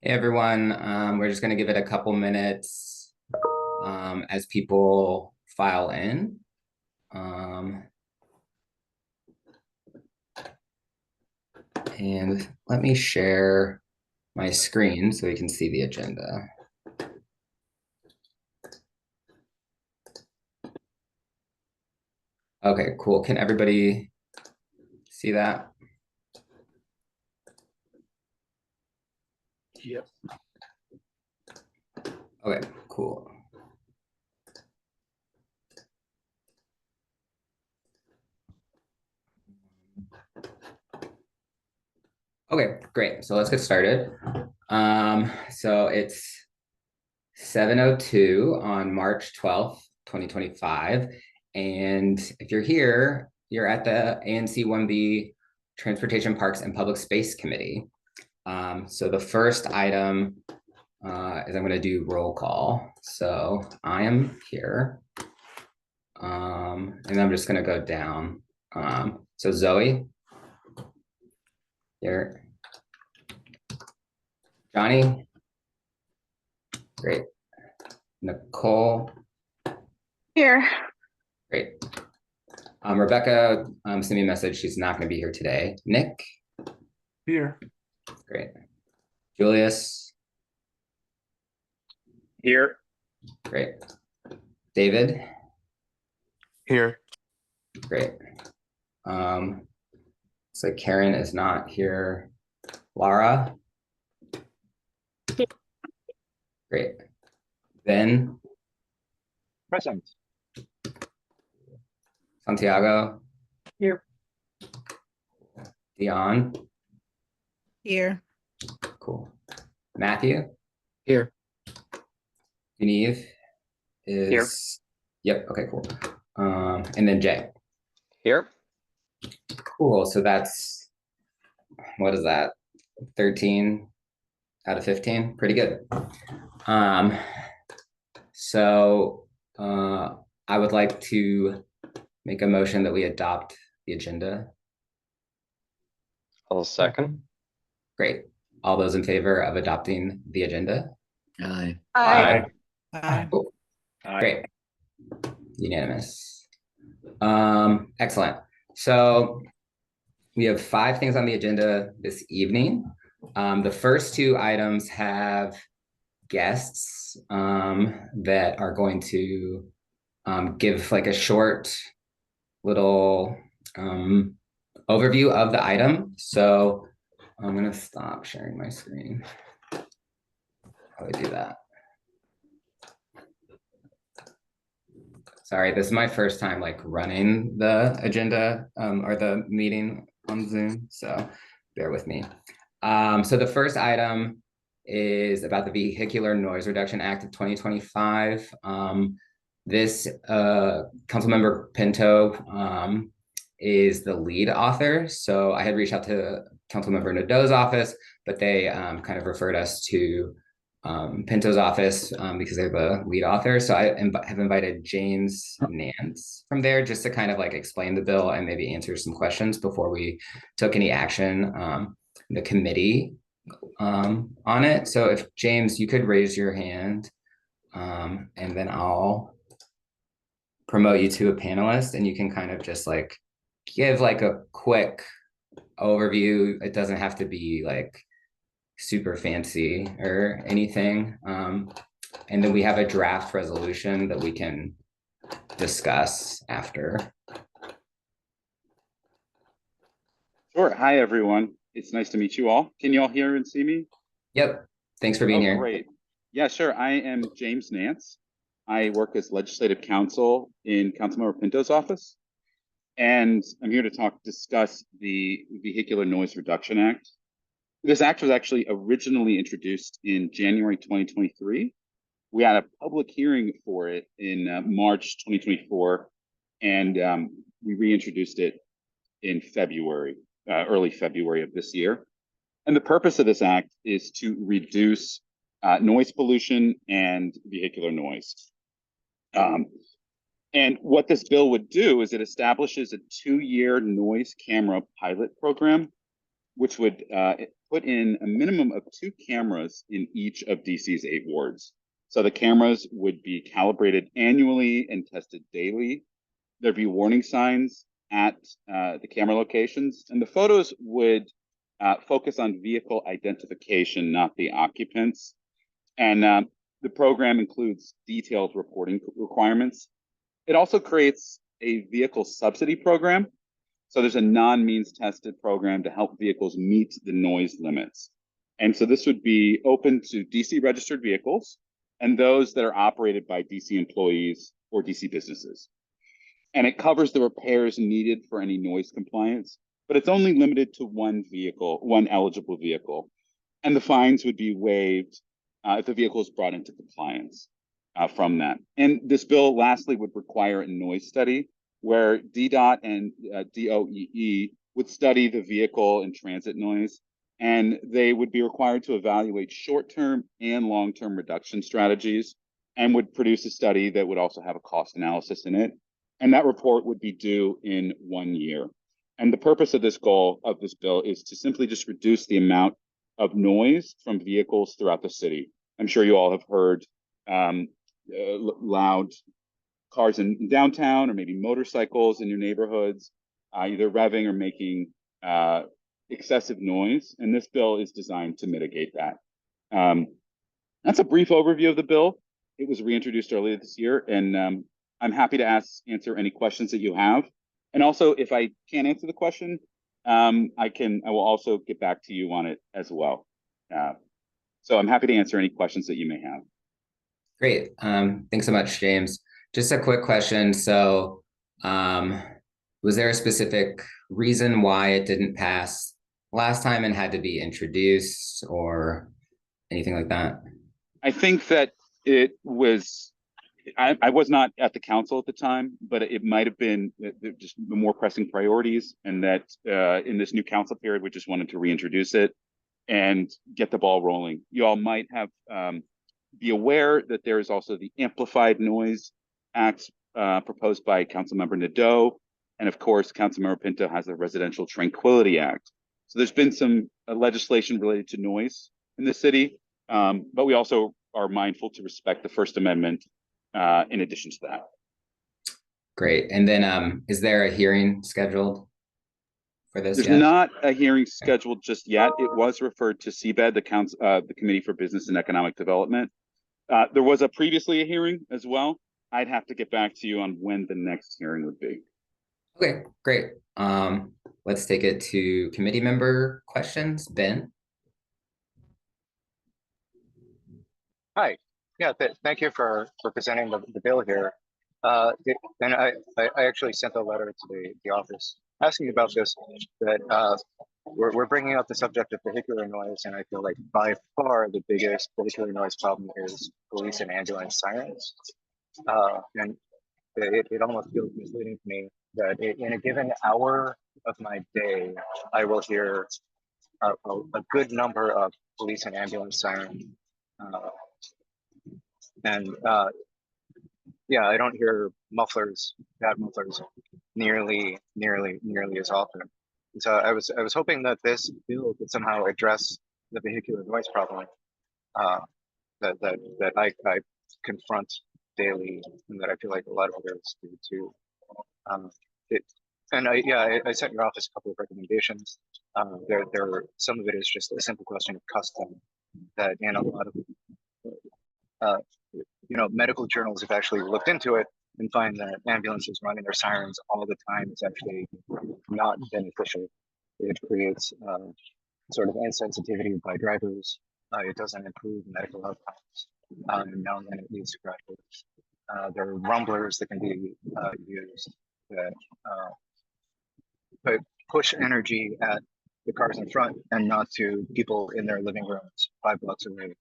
Hey everyone, we're just going to give it a couple minutes as people file in. And let me share my screen so we can see the agenda. Okay, cool. Can everybody see that? Yep. Okay, cool. Okay, great. So let's get started. So it's 7:02 on March 12th, 2025. And if you're here, you're at the ANC 1B Transportation Parks and Public Space Committee. So the first item is I'm going to do roll call. So I am here. And I'm just going to go down. So Zoe, here. Johnny, great. Nicole, here. Great. Rebecca sent me a message. She's not going to be here today. Nick, Here. Great. Julius, Here. Great. David, Here. Great. So Karen is not here. Laura, Great. Ben, Present. Santiago, Here. Dion, Here. cool. Matthew, Here. Genevieve is Yep, okay, cool. And then Jay. Here. Cool. So that's, what is that? 13 out of 15. Pretty good. So I would like to make a motion that we adopt the agenda. I'll second. Great. All those in favor of adopting the agenda? Aye. Aye. Cool. Great. Unanimous. Excellent. So we have 5 things on the agenda this evening. The first 2 items have guests that are going to give like a short little overview of the item. So I'm going to stop sharing my screen. How do I do that? Sorry, this is my first time like running the agenda or the meeting on Zoom, so bear with me. So the first item is about the Vehicular Noise Reduction Act of 2025. This Councilmember Pinto is the lead author. So I had reached out to Councilmember Nadeau's office, but they kind of referred us to Pinto's office because they're the lead author. So I have invited James Nance from there just to kind of like explain the bill and maybe answer some questions before we took any action, the committee on it. So if James, you could raise your hand and then I'll promote you to a panelist and you can kind of just like give like a quick overview. It doesn't have to be like super fancy or anything. And then we have a draft resolution that we can discuss after. Sure. Hi, everyone. It's nice to meet you all. Can you all hear and see me? Yep. Thanks for being here. Great. Yeah, sure. I am James Nance. I work as legislative counsel in Councilmember Pinto's office. And I'm here to discuss the Vehicular Noise Reduction Act. This act was actually originally introduced in January 2023. We had a public hearing for it in March 2024, and we reintroduced it in February, early February of this year. And the purpose of this act is to reduce noise pollution and vehicular noise. And what this bill would do is it establishes a 2-year noise camera pilot program, which would put in a minimum of 2 cameras in each of DC's 8 wards. So the cameras would be calibrated annually and tested daily. There'd be warning signs at the camera locations, and the photos would focus on vehicle identification, not the occupants. And the program includes detailed reporting requirements. It also creates a vehicle subsidy program. So there's a non-means tested program to help vehicles meet the noise limits. And so this would be open to DC registered vehicles and those that are operated by DC employees or DC businesses. And it covers the repairs needed for any noise compliance, but it's only limited to one vehicle, one eligible vehicle. And the fines would be waived if the vehicle is brought into compliance from that. And this bill lastly would require a noise study where DDOT and DOEE would study the vehicle and transit noise, and they would be required to evaluate short-term and long-term reduction strategies and would produce a study that would also have a cost analysis in it. And that report would be due in 1 year. And the purpose of this bill is to simply just reduce the amount of noise from vehicles throughout the city. I'm sure you all have heard loud cars in downtown, or maybe motorcycles in your neighborhoods, either revving or making excessive noise. And this bill is designed to mitigate that. That's a brief overview of the bill. It was reintroduced earlier this year, and I'm happy to answer any questions that you have. And also, if I can't answer the question, I will also get back to you on it as well. So I'm happy to answer any questions that you may have. Great. Thanks so much, James. Just a quick question. So was there a specific reason why it didn't pass last time and had to be introduced or anything like that? I think that it was, I was not at the council at the time, but it might have been just the more pressing priorities, and that in this new council period, we just wanted to reintroduce it and get the ball rolling. You all might have be aware that there is also the Amplified Noise Act proposed by Councilmember Nadeau, and of course, Councilmember Pinto has the Residential Tranquility Act. So there's been some legislation related to noise in the city, but we also are mindful to respect the First Amendment in addition to that. Great. And then is there a hearing scheduled for this There's yet? not a hearing scheduled just yet. It was referred to CBED, the Committee for Business and Economic Development. There was previously a hearing as well. I'd have to get back to you on when the next hearing would be. Okay, great. Let's take it to committee member questions. Ben? Hi. Yeah, thank you for presenting the bill here. And I actually sent a letter to the office asking about this, that we're bringing up the subject of vehicular noise, and I feel like by far the biggest vehicular noise problem is police and ambulance sirens. And it almost feels misleading to me that in a given hour of my day, I will hear a good number of police and ambulance sirens. Yeah, I don't hear bad mufflers nearly as often. And so I was hoping that this bill could somehow address the vehicular noise problem that I confront daily, and that I feel like a lot of others do too. I sent your office a couple of recommendations. Some of it is just a simple question of custom, that in a lot of medical journals have actually looked into it and find that ambulances running their sirens all the time is actually not beneficial. It creates sort of insensitivity by drivers. It doesn't improve medical outcomes. Now and then it leads to crashes. There are rumblers that can be used that push energy at the cars in front and not to people in their living rooms 5 blocks away.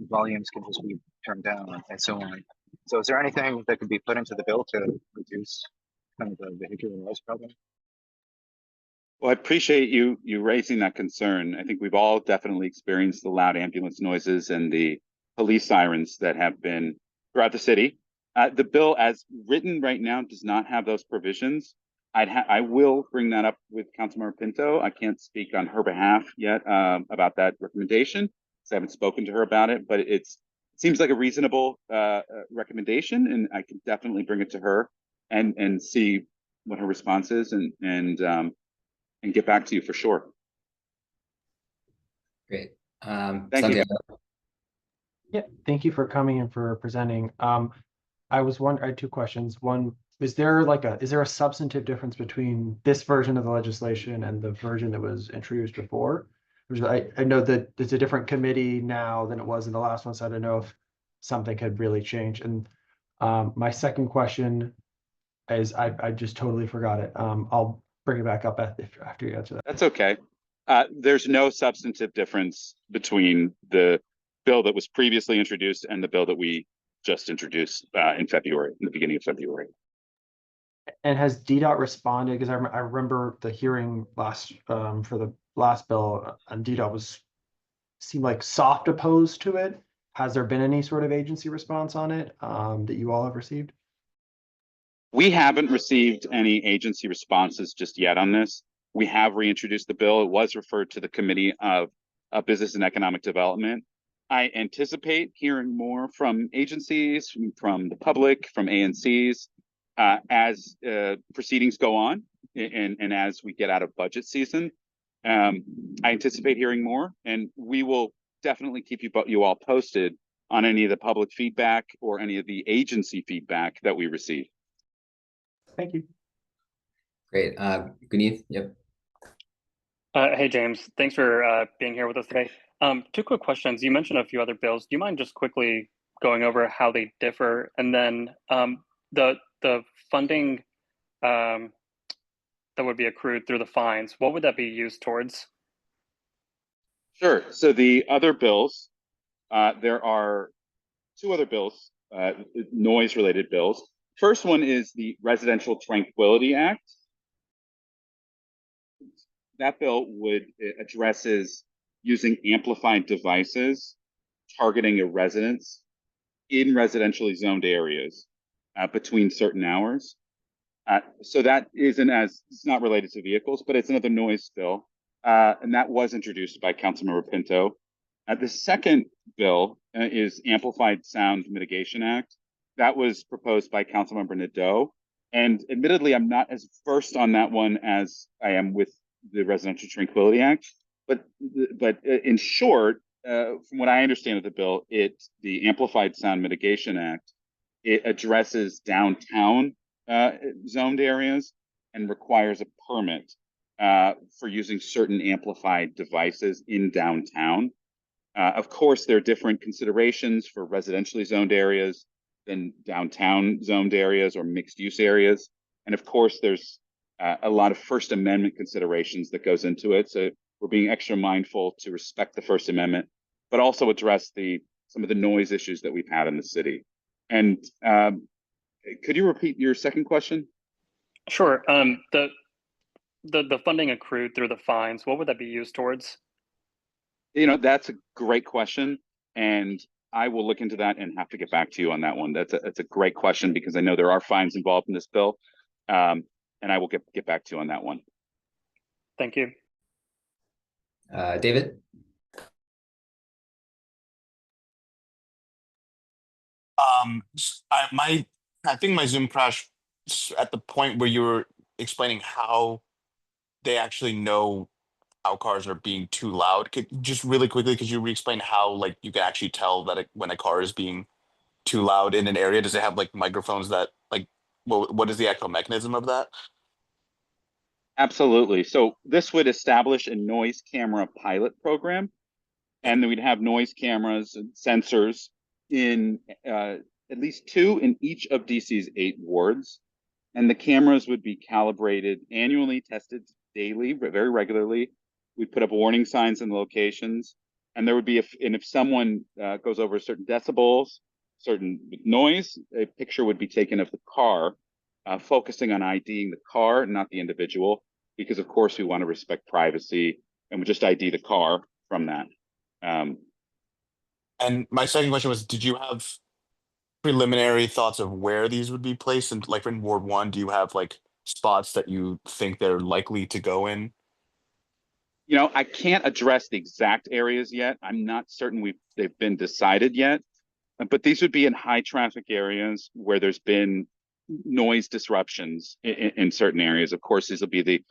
Volumes can just be turned down and so on. So is there anything that could be put into the bill to reduce kind of the vehicular noise problem? Well, I appreciate you raising that concern. I think we've all definitely experienced the loud ambulance noises and the police sirens that have been throughout the city. The bill as written right now does not have those provisions, I will bring that up with Councilmember Pinto. I can't speak on her behalf yet about that recommendation, because I haven't spoken to her about it, but it seems like a reasonable recommendation, and I can definitely bring it to her and see what her response is, and get back to you for sure. Great. Thank you. Santiago. Yeah, thank you for coming and for presenting. I had two questions. One, is there a substantive difference between this version of the legislation and the version that was introduced before? I know that it's a different committee now than it was in the last one, so I don't know if something had really changed. And my second question is, I just totally forgot it. I'll bring it back up after you answer that. That's okay. There's no substantive difference between the bill that was previously introduced and the bill that we just introduced in the beginning of February. And has DDOT responded? Because I remember the hearing last for the last bill, and DDOT seemed like soft opposed to it. Has there been any sort of agency response on it that you all have received? We haven't received any agency responses just yet on this. We have reintroduced the bill. It was referred to the Committee of Business and Economic Development. I anticipate hearing more from agencies, from the public, from ANCs, as proceedings go on and as we get out of budget season. I anticipate hearing more, and we will definitely keep you all posted on any of the public feedback or any of the agency feedback that we receive. Thank you. Great. Guneeth, yep. Hey, James. Thanks for being here with us today. Two quick questions. You mentioned a few other bills. Do you mind just quickly going over how they differ? And then the funding that would be accrued through the fines, what would that be used towards? Sure. So the other bills, there are two other bills, noise-related bills. First one is the Residential Tranquility Act. That bill addresses using amplified devices targeting a residence in residentially zoned areas between certain hours. So that it's not related to vehicles, but it's another noise bill. And that was introduced by Councilmember Pinto. The second bill is Amplified Sound Mitigation Act. That was proposed by Councilmember Nadeau. And admittedly, I'm not as versed on that one as I am with the Residential Tranquility Act. But in short, from what I understand of the bill, the Amplified Sound Mitigation Act, it addresses downtown zoned areas and requires a permit for using certain amplified devices in downtown. Of course, there are different considerations for residentially zoned areas than downtown zoned areas or mixed use areas. And of course, there's a lot of First Amendment considerations that goes into it. So we're being extra mindful to respect the First Amendment, but also address some of the noise issues that we've had in the city. And could you repeat your second question? Sure. The funding accrued through the fines, what would that be used towards? That's a great question, and I will look into that and have to get back to you on that one. That's a great question, because I know there are fines involved in this bill, and I will get back to you on that one. Thank you. David? I think my Zoom crashed at the point where you were explaining how they actually know how cars are being too loud. Just really quickly, could you re-explain how you can actually tell that when a car is being too loud in an area? Does it have microphones that what is the actual mechanism of that? Absolutely. So this would establish a noise camera pilot program, and then we'd have noise cameras and sensors in at least 2 in each of DC's 8 wards. And the cameras would be calibrated annually, tested daily, very regularly. We'd put up warning signs in the locations, and there would be if someone goes over certain decibels, certain noise, a picture would be taken of the car, focusing on IDing the car, not the individual, because of course we want to respect privacy, and we just ID the car from that. And my second question was, did you have preliminary thoughts of where these would be placed? And in Ward 1, do you have spots that you think they're likely to go in? You know, I can't address the exact areas yet. I'm not certain they've been decided yet, but these would be in high traffic areas where there's been noise disruptions in certain areas. Of course, these will be the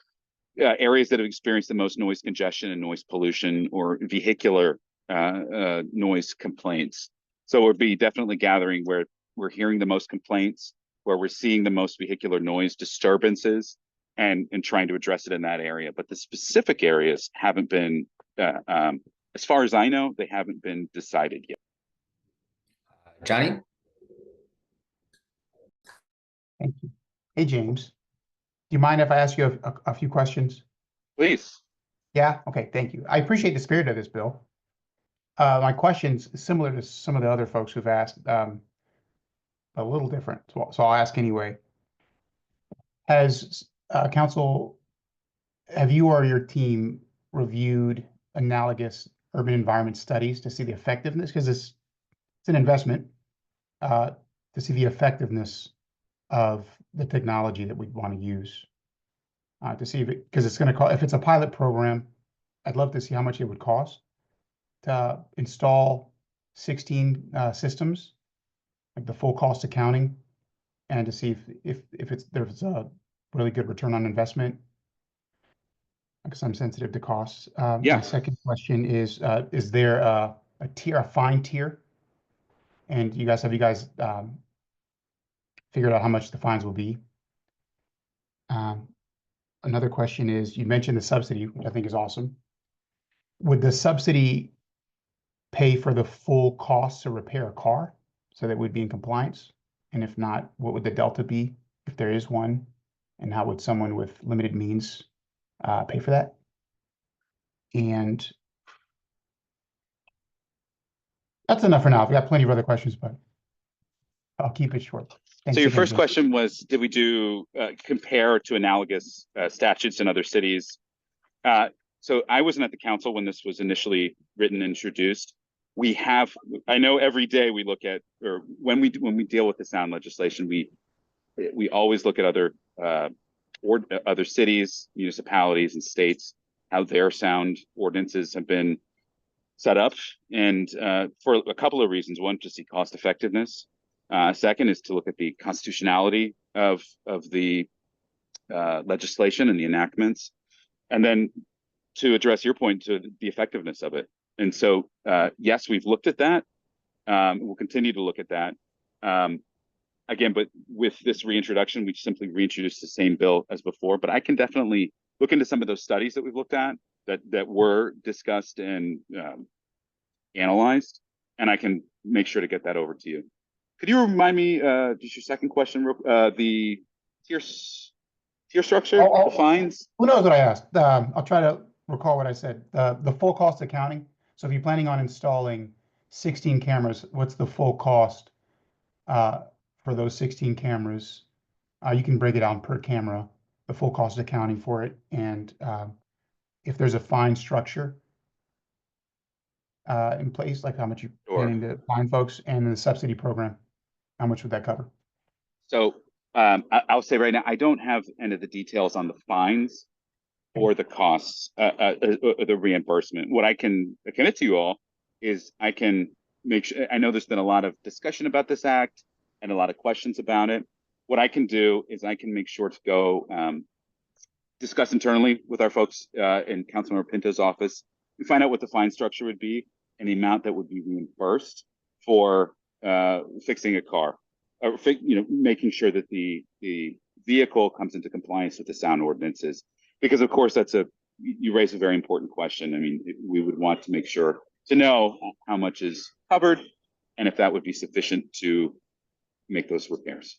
areas that have experienced the most noise congestion and noise pollution or vehicular noise complaints. So we'll be definitely gathering where we're hearing the most complaints, where we're seeing the most vehicular noise disturbances, and trying to address it in that area. But the specific areas haven't been, as far as I know, they haven't been decided yet. Johnny? Thank you. Hey, James. Do you mind if I ask you a few questions? Please. Yeah? Okay, thank you. I appreciate the spirit of this bill. My question's similar to some of the other folks who've asked, a little different, so I'll ask anyway. Has council, have you or your team reviewed analogous urban environment studies to see the effectiveness? Because it's an investment to see the effectiveness of the technology that we'd want to use. To see if it, because it's going to cost, if it's a pilot program, I'd love to see how much it would cost to install 16 systems, like the full cost accounting, and to see if there's a really good return on investment, because I'm sensitive to costs. Yeah. My second question is there a tier, a fine tier? And have you guys figured out how much the fines will be? Another question is, you mentioned the subsidy, which I think is awesome. Would the subsidy pay for the full cost to repair a car so that we'd be in compliance? And if not, what would the delta be if there is one? And how would someone with limited means pay for that? And that's enough for now. I've got plenty of other questions, but I'll keep it short. Thanks So your again, first James. question was, did we do compare to analogous statutes in other cities? So I wasn't at the council when this was initially written and introduced. We have, I know every day we look at, or when we deal with the sound legislation, we always look at other other cities, municipalities, and states, how their sound ordinances have been set up, and for a couple of reasons. One, to see cost effectiveness. Second is to look at the constitutionality of the legislation and the enactments, and then to address your point, to the effectiveness of it. And so, yes, we've looked at that. We'll continue to look at that. Again, but with this reintroduction, we simply reintroduced the same bill as before. But I can definitely look into some of those studies that we've looked at that were discussed and analyzed, and I can make sure to get that over to you. Could you remind me, just your second question, the tier structure, the fines? Who knows what I asked? I'll try to recall what I said. The full cost accounting. So if you're planning on installing 16 cameras, what's the full cost for those 16 cameras? You can break it down per camera, the full cost accounting for it, and if there's a fine structure in place, like how much you planning to fine folks, and the subsidy program, how much would that cover? So I'll say right now, I don't have any of the details on the fines or the costs, the reimbursement. What I can commit to you all is I can make sure, I know there's been a lot of discussion about this act and a lot of questions about it. What I can do is I can make sure to go discuss internally with our folks in Councilmember Pinto's office and find out what the fine structure would be and the amount that would be reimbursed for fixing a car, or making sure that the vehicle comes into compliance with the sound ordinances. Because of course, you raise a very important question. I mean, we would want to make sure to know how much is covered and if that would be sufficient to make those repairs.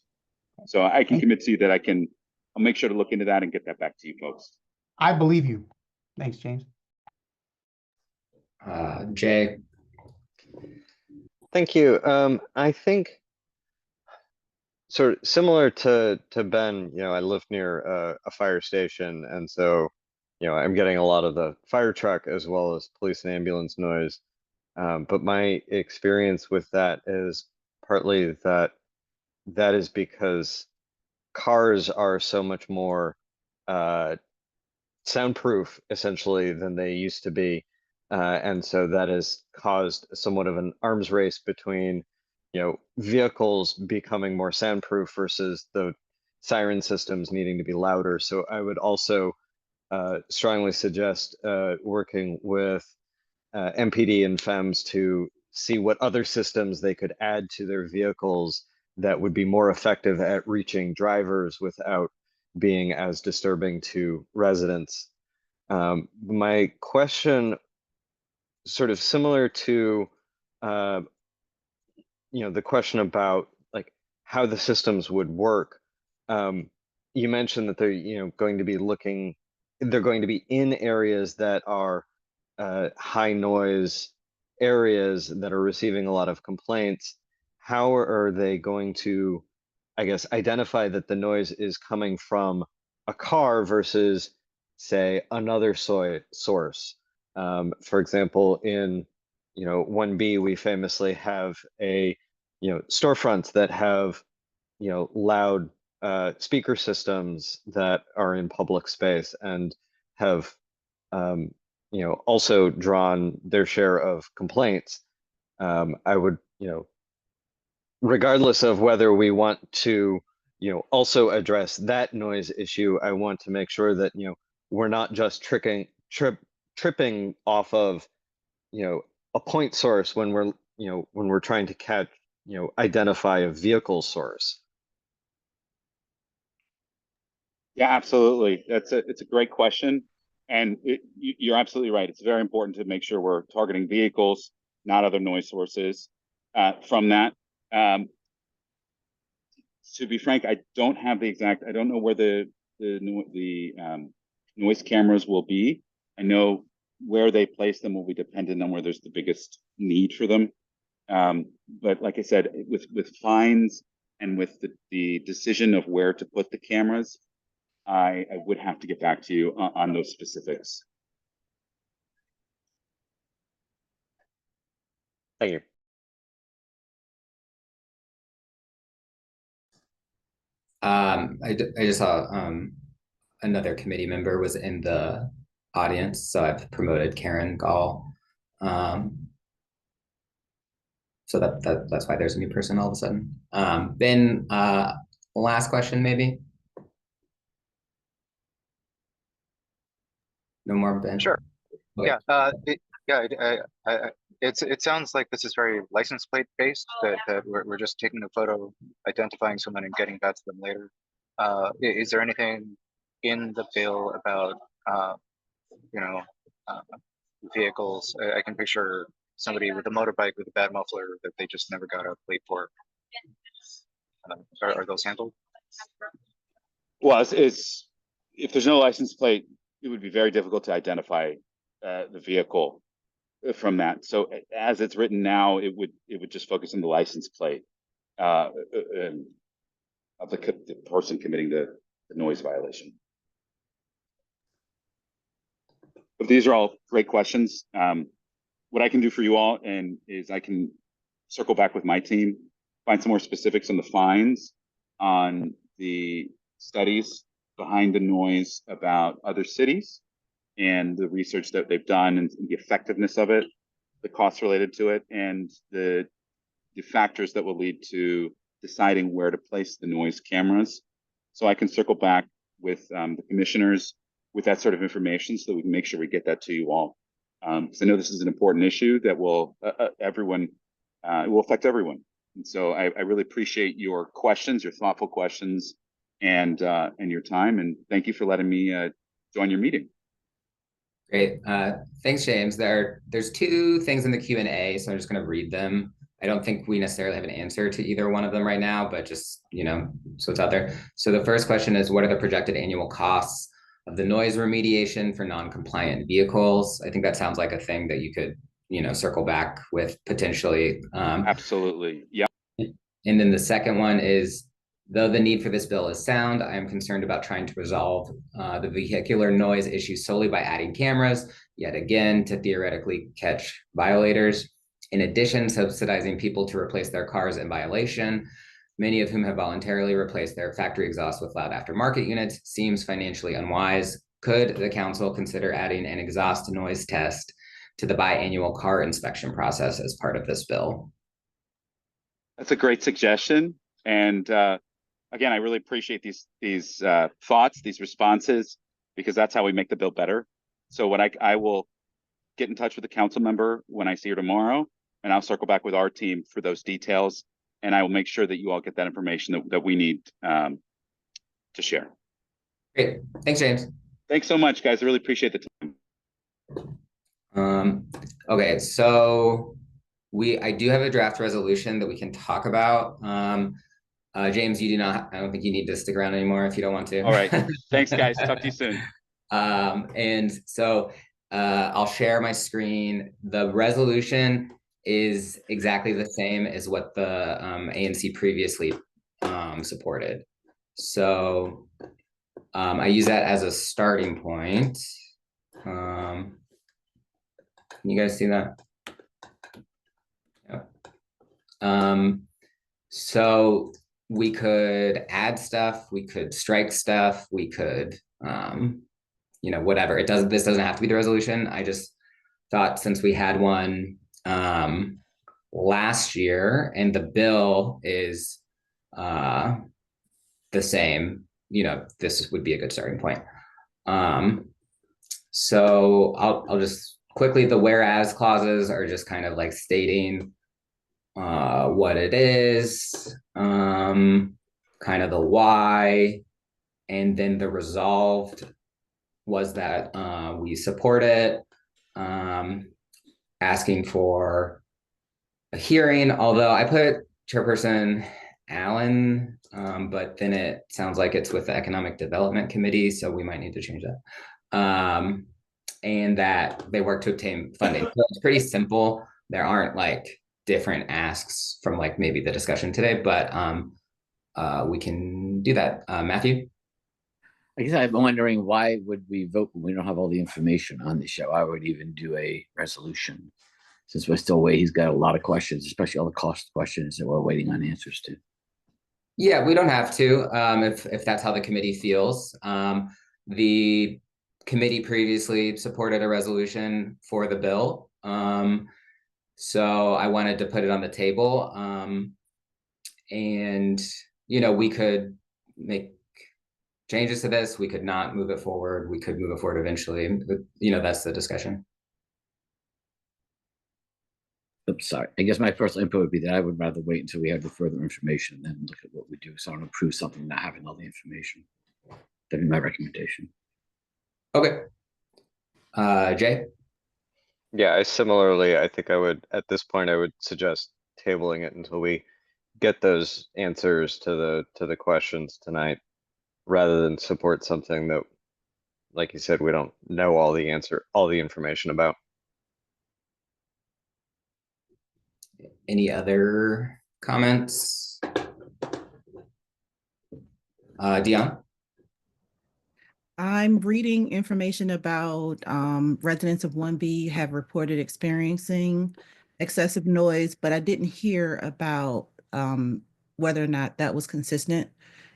So I can commit to you that I'll make sure to look into that and get that back to you folks. I believe you. Thanks, James. Jay. Thank you. I think sort of similar to Ben, I live near a fire station, and so I'm getting a lot of the fire truck as well as police and ambulance noise. But my experience with that is partly that is because cars are so much more soundproof essentially than they used to be. And so that has caused somewhat of an arms race between, vehicles becoming more soundproof versus the siren systems needing to be louder. So I would also strongly suggest working with MPD and FEMS to see what other systems they could add to their vehicles that would be more effective at reaching drivers without being as disturbing to residents. My question, sort of similar to, the question about like how the systems would work. You mentioned that they're, going to be they're going to be in areas that are high noise areas that are receiving a lot of complaints. How are they going to, I guess, identify that the noise is coming from a car versus, say, another source? For example, in 1B, we famously have storefronts that have loud speaker systems that are in public space and have also drawn their share of complaints. I would, regardless of whether we want to, also address that noise issue, I want to make sure that, we're not just tripping off of, a point source when we're trying to catch, identify a vehicle source. Yeah, absolutely. It's a great question. And you're absolutely right. It's very important to make sure we're targeting vehicles, not other noise sources. From that, to be frank, I don't know where the noise cameras will be. I know where they place them will be dependent on where there's the biggest need for them. But like I said, with fines and with the decision of where to put the cameras, I would have to get back to you on those specifics. Thank you. I just saw another committee member was in the audience, so I've promoted Karen Gall. So that's why there's a new person all of a sudden. Ben, last question maybe. No more, Ben? Sure. Okay. It sounds like this is very license plate based, that we're just taking a photo, identifying someone and getting back to them later. Is there anything in the bill about, vehicles? I can picture somebody with a motorbike with a bad muffler that they just never got a plate for. Are those handled? Well, it's if there's no license plate, it would be very difficult to identify the vehicle from that. So as it's written now, it would just focus on the license plate of the person committing the noise violation. But these are all great questions. What I can do for you all is I can circle back with my team, find some more specifics on the fines, on the studies behind the noise about other cities and the research that they've done and the effectiveness of it, the costs related to it, and the factors that will lead to deciding where to place the noise cameras. So I can circle back with the commissioners with that sort of information so that we can make sure we get that to you all. Because I know this is an important issue that will it will affect everyone. And so I really appreciate your questions, your thoughtful questions, and your time. And thank you for letting me join your meeting. Great. Thanks, James. There's two things in the Q&A, so I'm just going to read them. I don't think we necessarily have an answer to either one of them right now, but just, so it's out there. So the first question is, what are the projected annual costs of the noise remediation for non-compliant vehicles? I think that sounds like a thing that you could, circle back with potentially. Absolutely. Yeah. And then the second one is, though the need for this bill is sound, I am concerned about trying to resolve the vehicular noise issue solely by adding cameras, yet again, to theoretically catch violators. In addition, subsidizing people to replace their cars in violation many of whom have voluntarily replaced their factory exhaust with loud aftermarket units, seems financially unwise. Could the council consider adding an exhaust noise test to the biannual car inspection process as part of this bill? That's a great suggestion. And again, I really appreciate these thoughts, these responses, because that's how we make the bill better. So what I will get in touch with the council member when I see her tomorrow, and I'll circle back with our team for those details. And I will make sure that you all get that information that we need to share. Great. Thanks, James. Thanks so much, guys. I really appreciate the time. Okay, so I do have a draft resolution that we can talk about. James, you do not, I don't think you need to stick around anymore if you don't want to. All right. Thanks, guys. Talk to you soon. And so I'll share my screen. The resolution is exactly the same as what the ANC previously supported. So I use that as a starting point. Can you guys see that? Yeah. So we could add stuff, we could strike stuff, we could, whatever. This doesn't have to be the resolution. I just thought since we had one last year and the bill is the same, this would be a good starting point. So I'll just quickly, the whereas clauses are just kind of like stating what it is, kind of the why, and then the resolved was that we support it, asking for a hearing, although I put Chairperson Allen, but then it sounds like it's with the Economic Development Committee, so we might need to change that. And that they work to obtain funding. So it's pretty simple. There aren't like different asks from like maybe the discussion today, but we can do that. Matthew? I guess I'm wondering why would we vote when we don't have all the information on the show? I would even do a resolution since we're still waiting. He's got a lot of questions, especially all the cost questions that we're waiting on answers to. Yeah, we don't have to if that's how the committee feels. The committee previously supported a resolution for the bill. So I wanted to put it on the table. And, we could make changes to this. We could not move it forward. We could move it forward eventually. But, that's the discussion. Oops, sorry. I guess my first input would be that I would rather wait until we have the further information and then look at what we do. So I don't approve something not having all the information. That'd be my recommendation. Okay. Jay? Yeah, I think at this point, I would suggest tabling it until we get those answers to the questions tonight, rather than support something that, like you said, we don't know all the information about. Any other comments? Dion? I'm reading information about residents of 1B have reported experiencing excessive noise, but I didn't hear about whether or not that was consistent,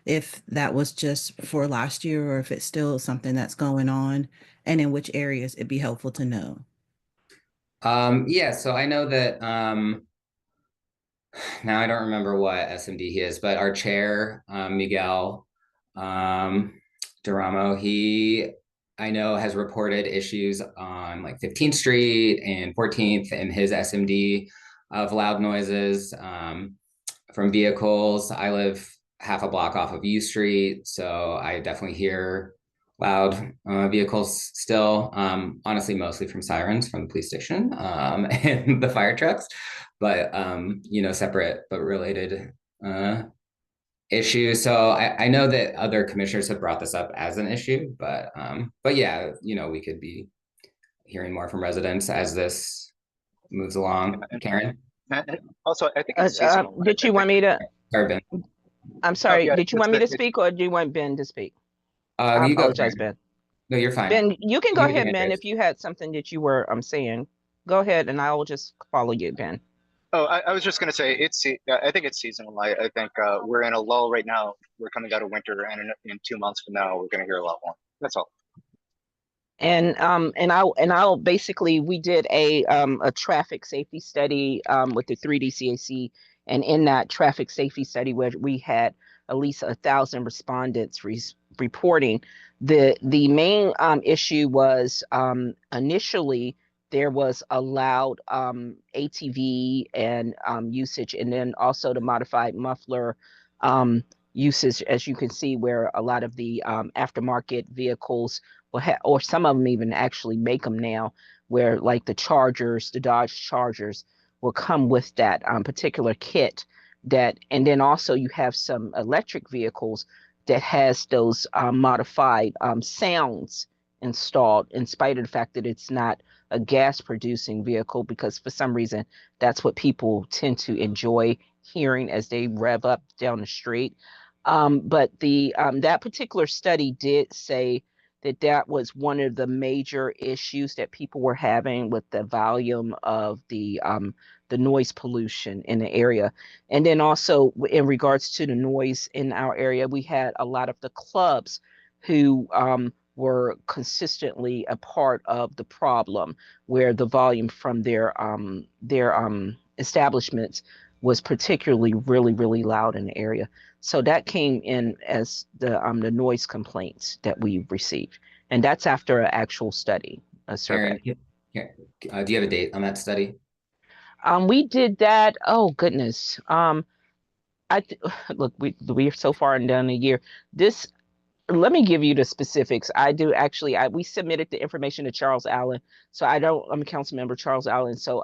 if that was just for last year or if it's still something that's going on, and in which areas. It'd be helpful to know. Yeah, so I know that now I don't remember what SMD he is, but our chair, Miguel Duramo, I know has reported issues on like 15th Street and 14th and his SMD of loud noises from vehicles. I live half a block off of U Street, so I definitely hear loud vehicles still, honestly, mostly from sirens from the police station and the fire trucks, but, separate but related issue. So I know that other commissioners have brought this up as an issue, but yeah, we could be hearing more from residents as this moves along. Karen? And also, I think it's seasonal. Did you want me to? Sorry, Ben. I'm sorry. yeah, Did you want me to speak or do you want Ben to speak? I You go, apologize, Karen. Ben. No, you're fine. Ben, you can go You can ahead, Ben, Andrews. if you had something that you were saying. Go ahead and I will just follow you, Ben. Oh, I was just gonna say I think it's seasonal. I think we're in a lull right now. We're coming out of winter, and in 2 months from now, we're gonna hear a lot more. That's all. I'll basically, we did a traffic safety study with the 3D CAC, and in that traffic safety study where we had at least 1,000 respondents reporting, the main issue was initially there was allowed ATV and usage, and then also the modified muffler usage, as you can see, where a lot of the aftermarket vehicles or some of them even actually make them now, where like the Chargers, the Dodge Chargers will come with that particular kit. And then also you have some electric vehicles that has those modified sounds installed, in spite of the fact that it's not a gas producing vehicle, because for some reason that's what people tend to enjoy hearing as they rev up down the street. But that particular study did say that was one of the major issues that people were having with the volume of the noise pollution in the area. And then also in regards to the noise in our area, we had a lot of the clubs who were consistently a part of the problem, where the volume from their establishments was particularly really loud in the area. So that came in as the noise complaints that we received, and that's after an actual study, a survey. Aaron, do you have a date on that study? We did that. Oh goodness. Look, we're so far and done a year. Let me give you the specifics. I do actually. We submitted the information to Charles Allen, so I'm a council member, Charles Allen. So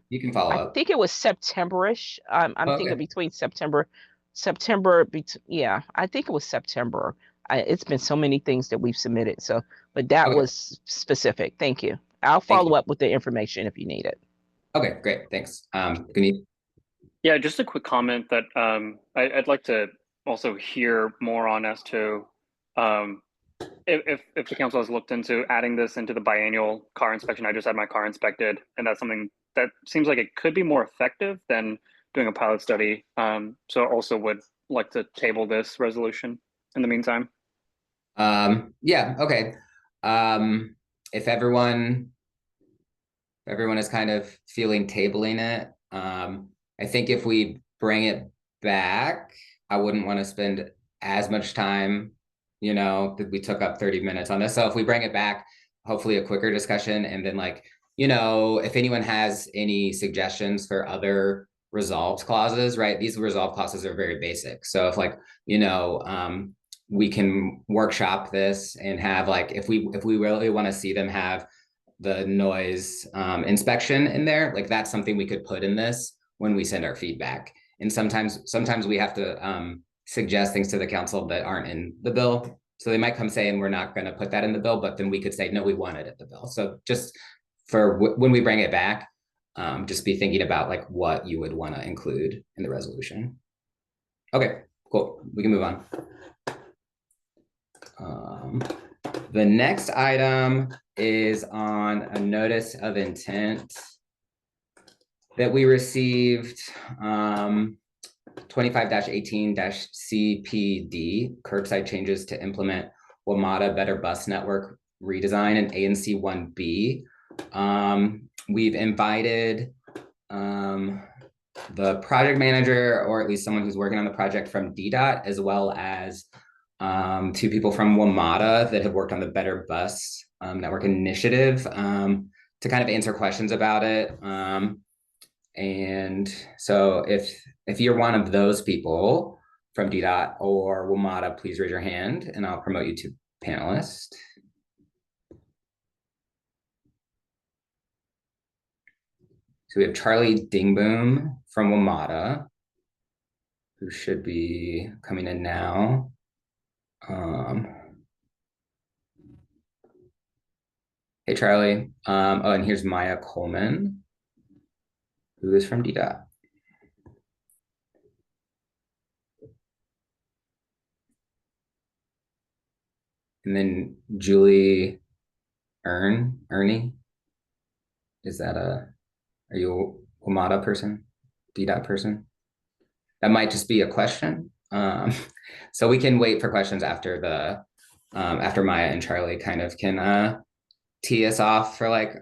you can follow I up. think it was September-ish. I'm thinking between September. Yeah, I think it was September. It's been so many things that we've submitted. So, but that was specific. Thank you. I'll follow up with the information if you need it. Okay, great. Thanks. Guneet? Yeah, just a quick comment that I'd like to also hear more on as to if the council has looked into adding this into the biannual car inspection. I just had my car inspected, and that's something that seems like it could be more effective than doing a pilot study. So also would like to table this resolution in the meantime. Yeah, okay. If everyone is kind of feeling tabling it, I think if we bring it back, I wouldn't want to spend as much time, that we took up 30 minutes on this. So if we bring it back, hopefully a quicker discussion, and then if anyone has any suggestions for other resolved clauses, right? These resolved clauses are very basic. So if we can workshop this and have if we really want to see them have the noise inspection in there, that's something we could put in this when we send our feedback. And sometimes we have to suggest things to the council that aren't in the bill. So they might come saying we're not going to put that in the bill, but then we could say, no, we want it in the bill. So just for when we bring it back, just be thinking about what you would want to include in the resolution. Okay, cool. We can move on. The next item is on a notice of intent that we received, 25-18-CPD, curbside changes to implement WMATA Better Bus Network redesign and ANC 1B. We've invited the project manager, or at least someone who's working on the project from DDOT, as well as 2 people from WMATA that have worked on the Better Bus Network initiative to kind of answer questions about it. And so if you're one of those people from DDOT or WMATA, please raise your hand and I'll promote you to panelist. So we have Charlie Dingboom from WMATA, who should be coming in now. Hey, Charlie. Oh, and here's Maya Coleman, who is from DDOT. And then Julie Ernie. Is that are you a WMATA person? DDOT person? That might just be a question. So we can wait for questions after after Maya and Charlie kind of can tee us off for like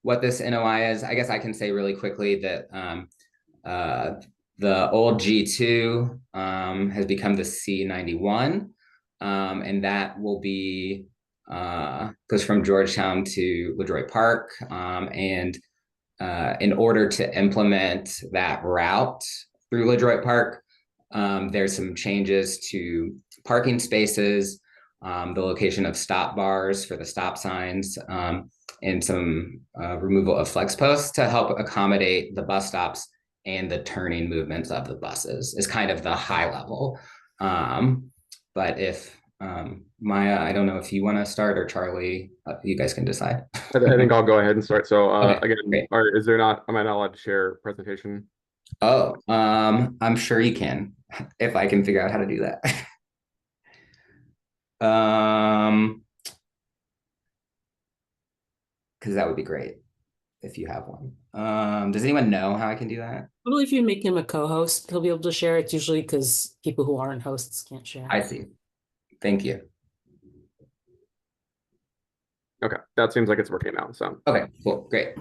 what this NOI is. I guess I can say really quickly that the old G2 has become the C91, and that will be goes from Georgetown to LaDroit Park, and in order to implement that route through LaDroit Park, there's some changes to parking spaces, the location of stop bars for the stop signs, and some removal of flex posts to help accommodate the bus stops and the turning movements of the buses is kind of the high level. But if Maya, I don't know if you want to start or Charlie, you guys can decide. I think I'll go ahead and start. So Okay, again, great. is there not, am I not allowed to share presentation? Oh, I'm sure you can, if I can figure out how to do that. Because that would be great if you have one. Does anyone know how I can do that? Probably if you make him a co-host, he'll be able to share it usually because people who aren't hosts can't share. I see. Thank you. Okay, that seems like it's working now. So Okay, cool, great.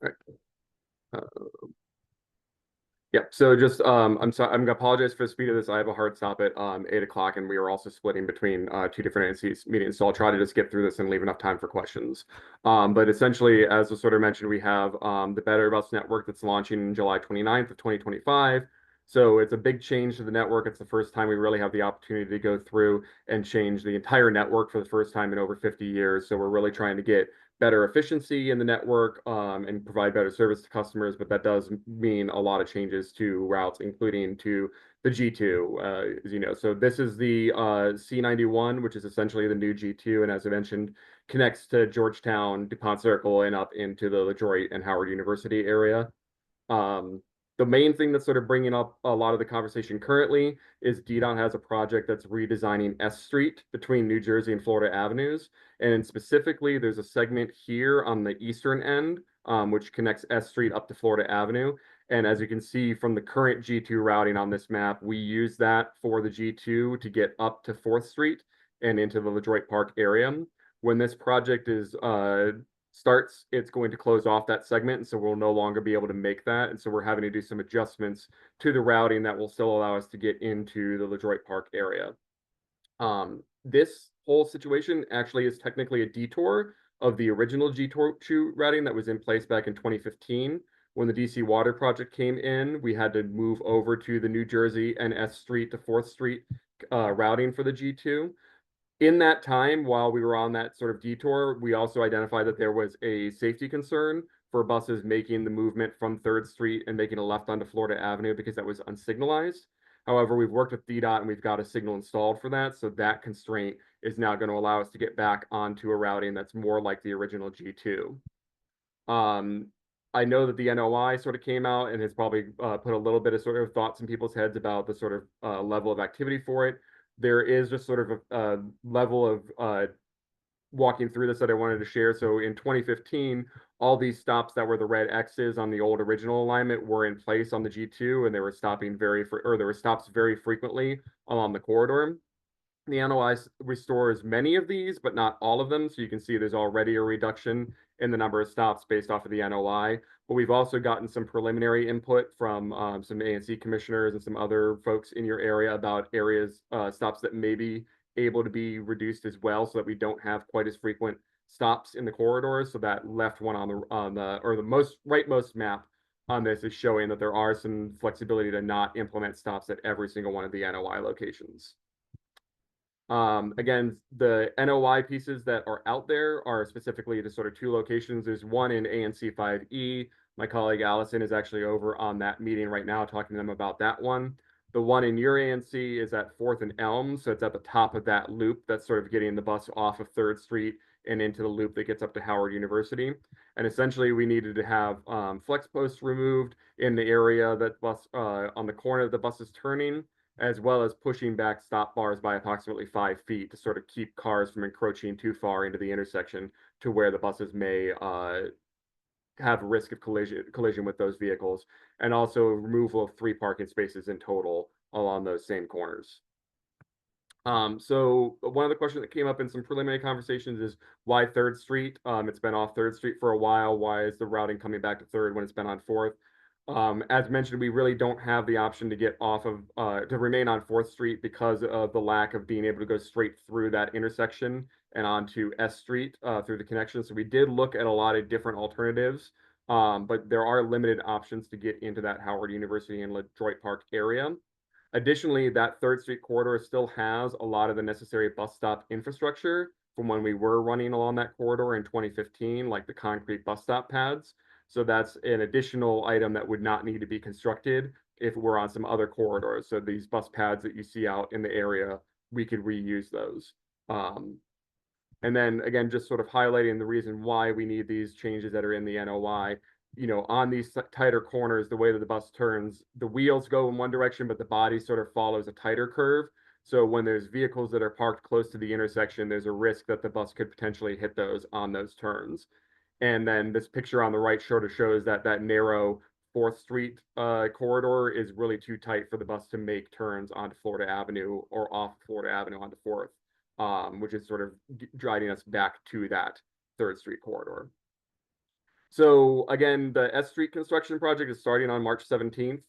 right. Yeah, so just I'm sorry, I'm gonna apologize for the speed of this. I have a hard stop at 8 o'clock, and we are also splitting between two different ANC meetings. So I'll try to just get through this and leave enough time for questions. But essentially, as was sort of mentioned, we have the Better Bus Network that's launching July 29th of 2025. So it's a big change to the network. It's the first time we really have the opportunity to go through and change the entire network for the first time in over 50 years. So we're really trying to get better efficiency in the network and provide better service to customers, but that does mean a lot of changes to routes, including to the G2, as you know. So this is the C91, which is essentially the new G2, and as I mentioned, connects to Georgetown, DuPont Circle, and up into the LaDroit and Howard University area. The main thing that's sort of bringing up a lot of the conversation currently is DDOT has a project that's redesigning S Street between New Jersey and Florida Avenues. And specifically, there's a segment here on the eastern end, which connects S Street up to Florida Avenue. And as you can see from the current G2 routing on this map, we use that for the G2 to get up to 4th Street and into the LaDroit Park area. When this project is starts, it's going to close off that segment, and so we'll no longer be able to make that. And so we're having to do some adjustments to the routing that will still allow us to get into the LaDroit Park area. This whole situation actually is technically a detour of the original G2 routing that was in place back in 2015. When the DC Water project came in, we had to move over to the New Jersey and S Street to 4th Street routing for the G2. In that time, while we were on that sort of detour, we also identified that there was a safety concern for buses making the movement from 3rd Street and making a left onto Florida Avenue because that was unsignalized. However, we've worked with DDOT and we've got a signal installed for that. So that constraint is now going to allow us to get back onto a routing that's more like the original G2. I know that the NOI sort of came out and has probably put a little bit of sort of thoughts in people's heads about the sort of level of activity for it. There is just sort of a level of walking through this that I wanted to share. So in 2015, all these stops that were the red X's on the old original alignment were in place on the G2, and they were stopping there were stops very frequently along the corridor. The NOI restores many of these, but not all of them. So you can see there's already a reduction in the number of stops based off of the NOI. But we've also gotten some preliminary input from some ANC commissioners and some other folks in your area about areas, stops that may be able to be reduced as well, so that we don't have quite as frequent stops in the corridors. So that left one on the rightmost map on this is showing that there are some flexibility to not implement stops at every single one of the NOI locations. Again, the NOI pieces that are out there are specifically to sort of two locations. There's one in ANC 5E. My colleague Allison is actually over on that meeting right now talking to them about that one. The one in your ANC is at 4th and Elm, so it's at the top of that loop that's sort of getting the bus off of 3rd Street and into the loop that gets up to Howard University. And essentially, we needed to have flex posts removed in the area that bus on the corner that the bus is turning, as well as pushing back stop bars by approximately 5 feet to sort of keep cars from encroaching too far into the intersection to where the buses may have a risk of collision with those vehicles, and also removal of 3 parking spaces in total along those same corners. So one of the questions that came up in some preliminary conversations is why 3rd Street? It's been off 3rd Street for a while. Why is the routing coming back to 3rd when it's been on 4th? As mentioned, we really don't have the option to get off of to remain on 4th Street because of the lack of being able to go straight through that intersection and onto S Street through the connection. So we did look at a lot of different alternatives, but there are limited options to get into that Howard University and LaDroit Park area. Additionally, that 3rd Street corridor still has a lot of the necessary bus stop infrastructure from when we were running along that corridor in 2015, like the concrete bus stop pads. So that's an additional item that would not need to be constructed if we're on some other corridors. So these bus pads that you see out in the area, we could reuse those. And then again, just sort of highlighting the reason why we need these changes that are in the NOI. On these tighter corners, the way that the bus turns, the wheels go in one direction, but the body sort of follows a tighter curve. So when there's vehicles that are parked close to the intersection, there's a risk that the bus could potentially hit those on those turns. And then this picture on the right sort of shows that that narrow 4th Street corridor is really too tight for the bus to make turns onto Florida Avenue or off Florida Avenue onto 4th, which is sort of driving us back to that 3rd Street corridor. So again, the S Street construction project is starting on March 17th.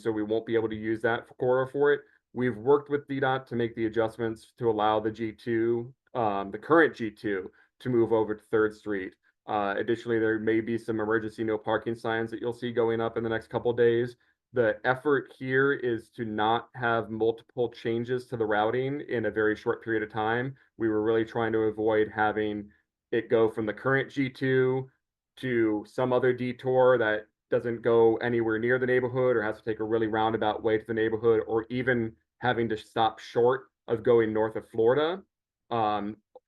So we won't be able to use that corridor for it. We've worked with DDOT to make the adjustments to allow the G2, the current G2, to move over to 3rd Street. Additionally, there may be some emergency no parking signs that you'll see going up in the next couple of days. The effort here is to not have multiple changes to the routing in a very short period of time. We were really trying to avoid having it go from the current G2 to some other detour that doesn't go anywhere near the neighborhood or has to take a really roundabout way to the neighborhood, or even having to stop short of going north of Florida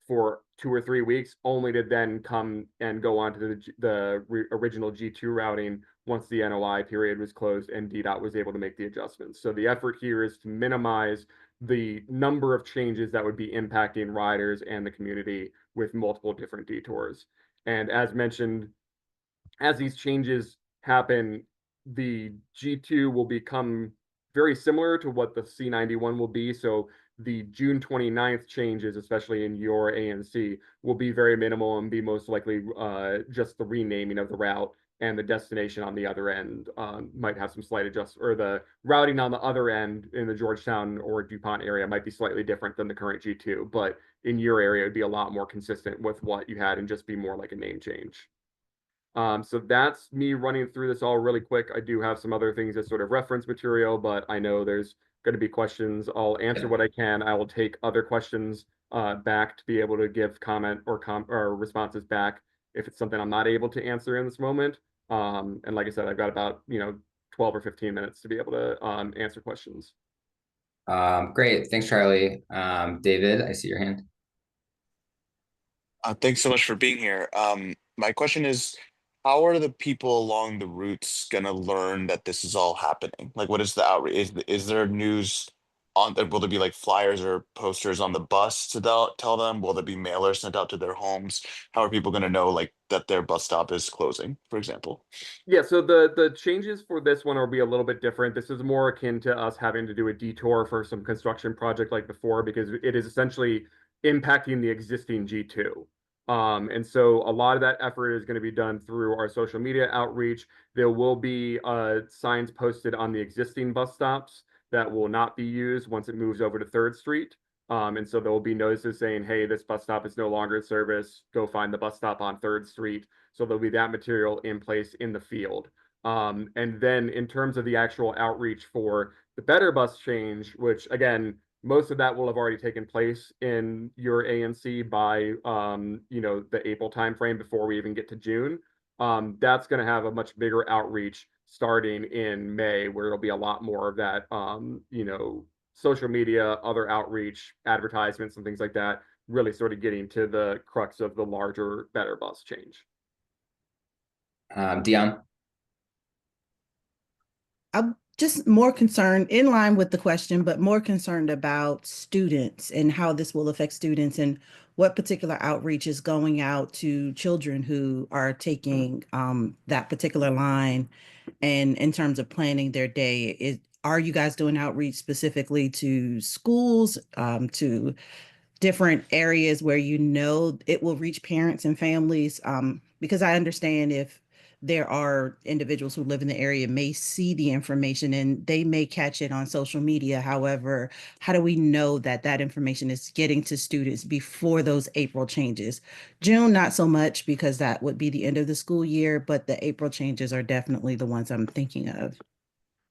for 2 or 3 weeks, only to then come and go on to the original G2 routing once the NOI period was closed and DDOT was able to make the adjustments. So the effort here is to minimize the number of changes that would be impacting riders and the community with multiple different detours. And as mentioned, as these changes happen, the G2 will become very similar to what the C91 will be. So the June 29th changes, especially in your ANC, will be very minimal and be most likely just the renaming of the route, and the destination on the other end might have some slight adjustments, or the routing on the other end in the Georgetown or DuPont area might be slightly different than the current G2, but in your area, it'd be a lot more consistent with what you had and just be more like a name change. So that's me running through this all really quick. I do have some other things as sort of reference material, but I know there's going to be questions. I'll answer what I can. I will take other questions back to be able to give comment or responses back if it's something I'm not able to answer in this moment. And like I said, I've got about 12 or 15 minutes to be able to answer questions. Great, thanks, Charlie. David, I see your hand. Thanks so much for being here. My question is, how are the people along the routes gonna learn that this is all happening? Like, what is the outreach? Is there news on there? Will there be like flyers or posters on the bus to tell them? Will there be mailers sent out to their homes? How are people gonna know like that their bus stop is closing, for example? Yeah, so the changes for this one will be a little bit different. This is more akin to us having to do a detour for some construction project like before, because it is essentially impacting the existing G2. And so a lot of that effort is going to be done through our social media outreach. There will be signs posted on the existing bus stops that will not be used once it moves over to 3rd Street. And so there will be notices saying, hey, this bus stop is no longer in service. Go find the bus stop on 3rd Street. So there'll be that material in place in the field. And then in terms of the actual outreach for the better bus change, which again, most of that will have already taken place in your ANC by the April timeframe before we even get to June. That's going to have a much bigger outreach starting in May, where it'll be a lot more of that social media, other outreach, advertisements, and things like that, really sort of getting to the crux of the larger better bus change. Dion? just more concerned, in line with the question, but more concerned about students and how this will affect students and what particular outreach is going out to children who are taking that particular line. And in terms of planning their day, are you guys doing outreach specifically to schools, to different areas where you know it will reach parents and families? Because I understand if there are individuals who live in the area may see the information and they may catch it on social media. However, how do we know that that information is getting to students before those April changes? June, not so much because that would be the end of the school year, but the April changes are definitely the ones I'm thinking of.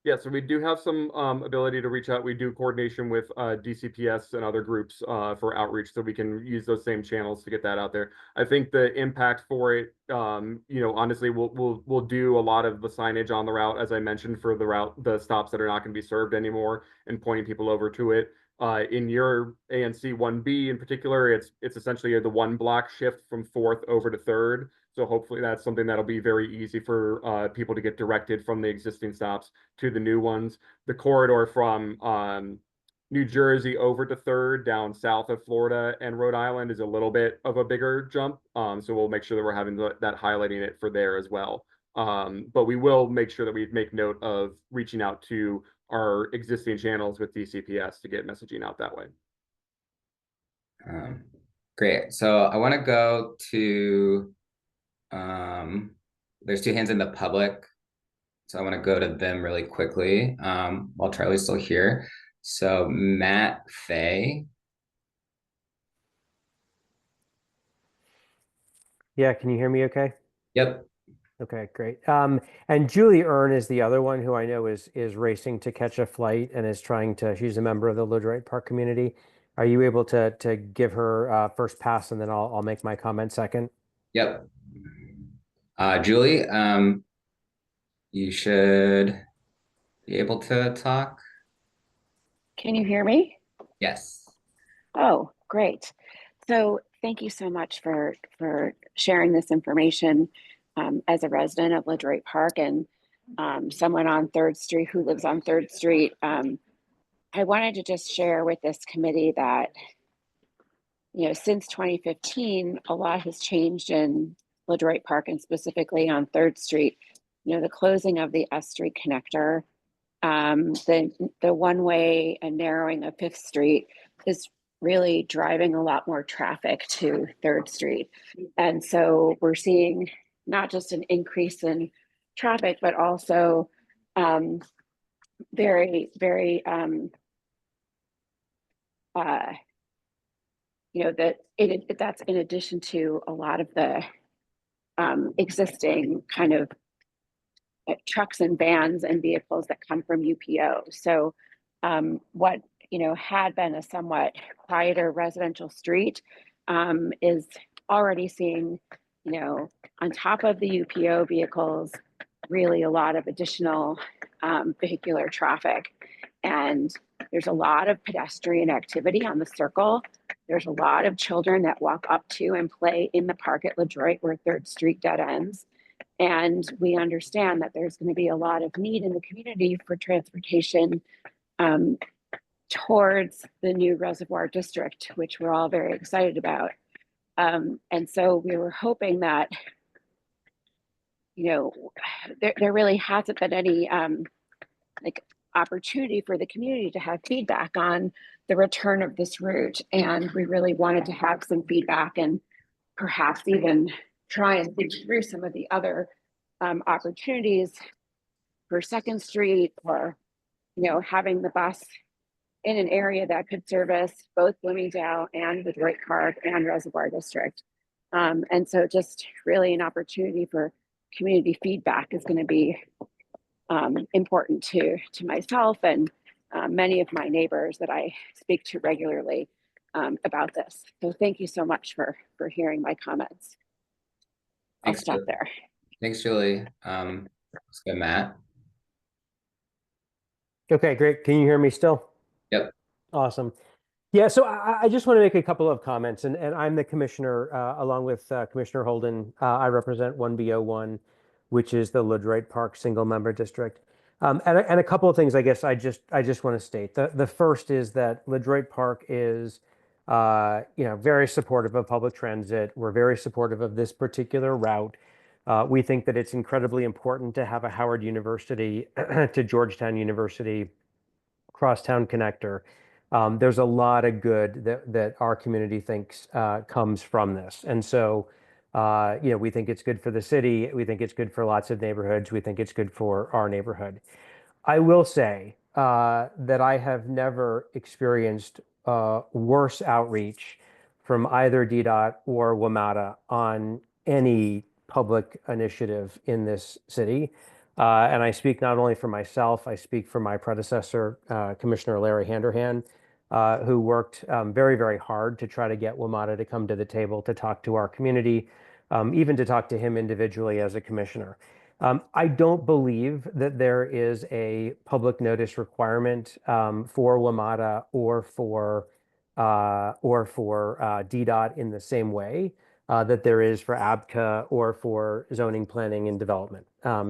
Yeah, so we do have some ability to reach out. We do coordination with DCPS and other groups for outreach, so we can use those same channels to get that out there. I think the impact for it, honestly, we'll do a lot of the signage on the route, as I mentioned, for the stops that are not going to be served anymore, and pointing people over to it. In your ANC 1B in particular, it's essentially the one block shift from 4th over to 3rd. So hopefully that's something that'll be very easy for people to get directed from the existing stops to the new ones. The corridor from New Jersey over to 3rd down south of Florida and Rhode Island is a little bit of a bigger jump. So we'll make sure that we're having that highlighting it for there as well. But we will make sure that we make note of reaching out to our existing channels with DCPS to get messaging out that way. Great. So I want to go to, there's 2 hands in the public. So I want to go to them really quickly while Charlie's still here. So Matt Fay. Yeah, can you hear me okay? Yep. Okay, great. And Julie Earn is the other one who I know is racing to catch a flight and is trying to, she's a member of the Lodrite Park community. Are you able to give her first pass and then I'll make my comment second? Yep. Julie, you should be able to talk. Can you hear me? Yes. Oh, great. So thank you so much for sharing this information. As a resident of Lodrite Park and someone on 3rd Street who lives on 3rd Street, I wanted to just share with this committee that, since 2015, a lot has changed in Lodrite Park and specifically on 3rd Street. The closing of the S Street connector, the one-way and narrowing of 5th Street is really driving a lot more traffic to 3rd Street. And so we're seeing not just an increase in traffic, but also very, very, that's in addition to a lot of the existing kind of trucks and vans and vehicles that come from UPO. So what had been a somewhat quieter residential street is already seeing, on top of the UPO vehicles, really a lot of additional vehicular traffic. And there's a lot of pedestrian activity on the circle. There's a lot of children that walk up to and play in the park at Lodrite where 3rd Street dead ends. And we understand that there's going to be a lot of need in the community for transportation towards the new reservoir district, which we're all very excited about. And so we were hoping that, there really hasn't been any opportunity for the community to have feedback on the return of this route. And we really wanted to have some feedback and perhaps even try and think through some of the other opportunities for 2nd Street or, having the bus in an area that could service both Bloomingdale and the Lodrite Park and Reservoir District. And so just really an opportunity for community feedback is going to be important to myself and many of my neighbors that I speak to regularly about this. So thank you so much for hearing my comments. I'll stop there. Thanks, Julie. Let's go, Matt. Okay, great. Can you hear me still? Yep. Awesome. Yeah, so I just want to make a couple of comments, and I'm the commissioner, along with Commissioner Holden. I represent 1B01, which is the Lodrite Park single member district. And a couple of things I guess I just want to state. The first is that LaDroit Park is very supportive of public transit. We're very supportive of this particular route. We think that it's incredibly important to have a Howard University to Georgetown University crosstown connector. There's a lot of good that our community thinks comes from this. And so, we think it's good for the city. We think it's good for lots of neighborhoods. We think it's good for our neighborhood. I will say that I have never experienced worse outreach from either DDOT or WMATA on any public initiative in this city. And I speak not only for myself, I speak for my predecessor, Commissioner Larry Handerhan, who worked very, very hard to try to get WMATA to come to the table to talk to our community, even to talk to him individually as a commissioner. I don't believe that there is a public notice requirement for WMATA or for DDOT in the same way that there is for ABCA or for zoning, planning, and development.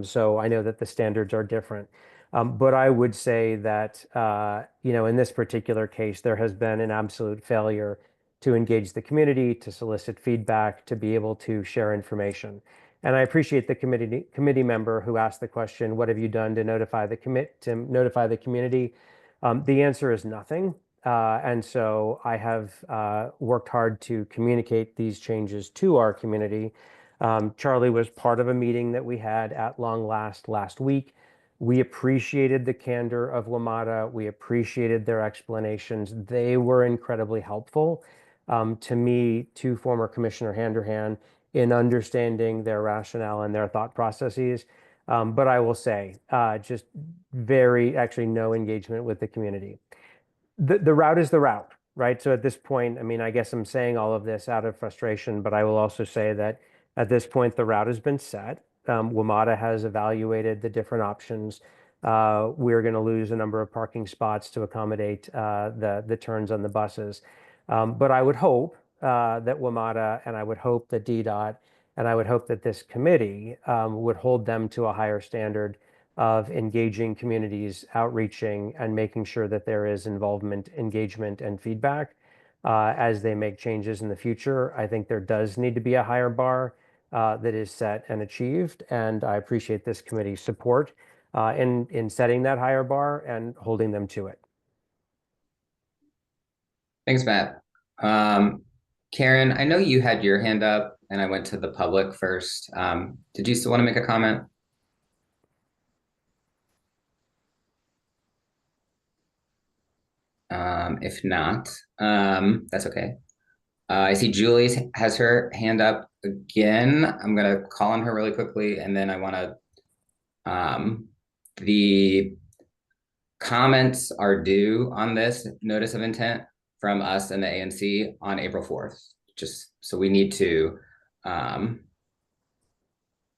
So I know that the standards are different. But I would say that, in this particular case, there has been an absolute failure to engage the community, to solicit feedback, to be able to share information. And I appreciate the committee member who asked the question, what have you done to notify the community? The answer is nothing. And so I have worked hard to communicate these changes to our community. Charlie was part of a meeting that we had at Long last week. We appreciated the candor of WMATA. We appreciated their explanations. They were incredibly helpful to me, to former Commissioner Handerhan, in understanding their rationale and their thought processes. But I will say, just actually no engagement with the community. The route is the route, right? So at this point, I mean, I guess I'm saying all of this out of frustration, but I will also say that at this point, the route has been set. WMATA has evaluated the different options. We're going to lose a number of parking spots to accommodate the turns on the buses. But I would hope that WMATA, and I would hope that DDOT, and I would hope that this committee would hold them to a higher standard of engaging communities, outreaching, and making sure that there is involvement, engagement, and feedback as they make changes in the future. I think there does need to be a higher bar that is set and achieved, and I appreciate this committee's support in setting that higher bar and holding them to it. Thanks, Matt. Karen, I know you had your hand up and I went to the public first. Did you still want to make a comment? If not, that's okay. I see Julie has her hand up again. I'm going to call on her really quickly, and then I want to, the comments are due on this notice of intent from us and the ANC on April 4th. Just so we need to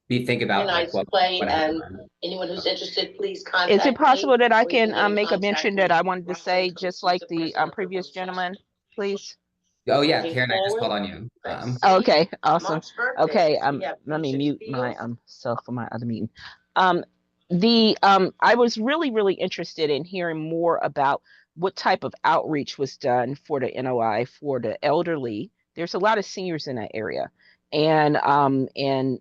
think about like what happened. Anyone who's interested, please contact me. Is it possible that I can make a mention that I wanted to say, just like the previous gentleman, please? Oh yeah, Karen, I just called on you. Okay, awesome. Okay, let me mute myself for my other meeting. I was really interested in hearing more about what type of outreach was done for the NOI for the elderly. There's a lot of seniors in that area, and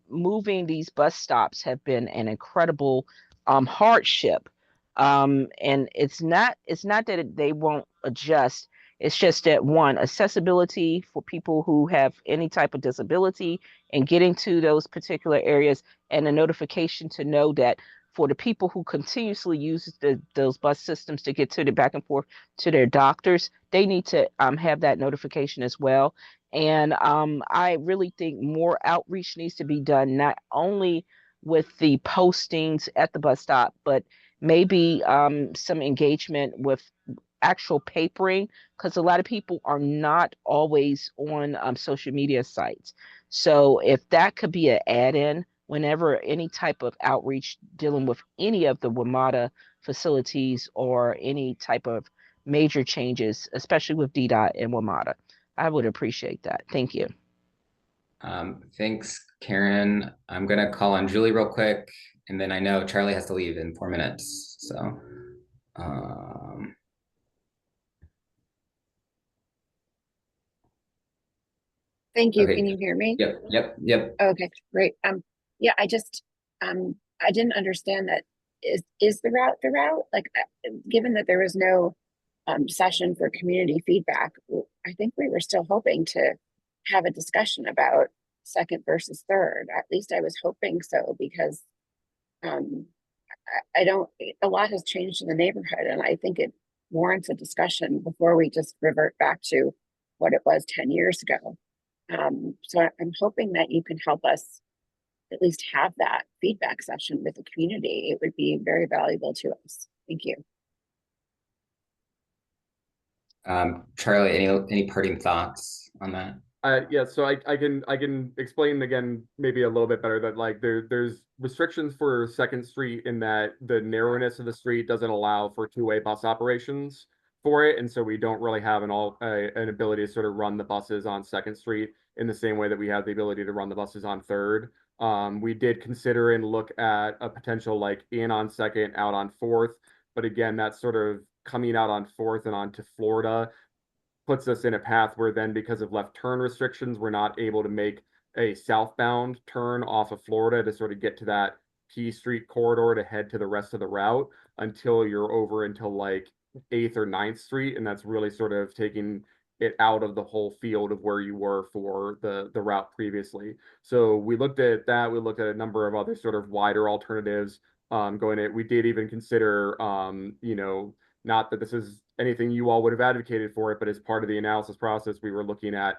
moving these bus stops have been an incredible hardship. And it's not that they won't adjust. It's just that one, accessibility for people who have any type of disability and getting to those particular areas, and a notification to know that for the people who continuously use those bus systems to get to the back and forth to their doctors, they need to have that notification as well. And I really think more outreach needs to be done, not only with the postings at the bus stop, but maybe some engagement with actual papering, because a lot of people are not always on social media sites. So if that could be an add-in whenever any type of outreach dealing with any of the WMATA facilities or any type of major changes, especially with DDOT and WMATA, I would appreciate that. Thank you. Thanks, Karen. I'm going to call on Julie real quick, And then I know Charlie has to leave in 4 minutes, so. Thank you. Okay. Can you hear me? Yep. Okay, great. Yeah, I didn't understand that. Is the route? Like, given that there was no session for community feedback, I think we were still hoping to have a discussion about second versus third. At least I was hoping so, because I don't, a lot has changed in the neighborhood, and I think it warrants a discussion before we just revert back to what it was 10 years ago. So I'm hoping that you can help us at least have that feedback session with the community. It would be very valuable to us. Thank you. Charlie, any parting thoughts on that? Yeah, so I can explain again maybe a little bit better that like there's restrictions for Second Street in that the narrowness of the street doesn't allow for two-way bus operations for it, and so we don't really have an ability to sort of run the buses on Second Street in the same way that we have the ability to run the buses on Third. We did consider and look at a potential like in on Second, out on Fourth, but again, that's sort of coming out on Fourth and onto Florida puts us in a path where then because of left turn restrictions, we're not able to make a southbound turn off of Florida to sort of get to that P Street corridor to head to the rest of the route until you're over until like 8th or 9th Street. And that's really sort of taking it out of the whole field of where you were for the route previously. So we looked at that. We looked at a number of other sort of wider alternatives going in. We did even consider, not that this is anything you all would have advocated for it, but as part of the analysis process, we were looking at,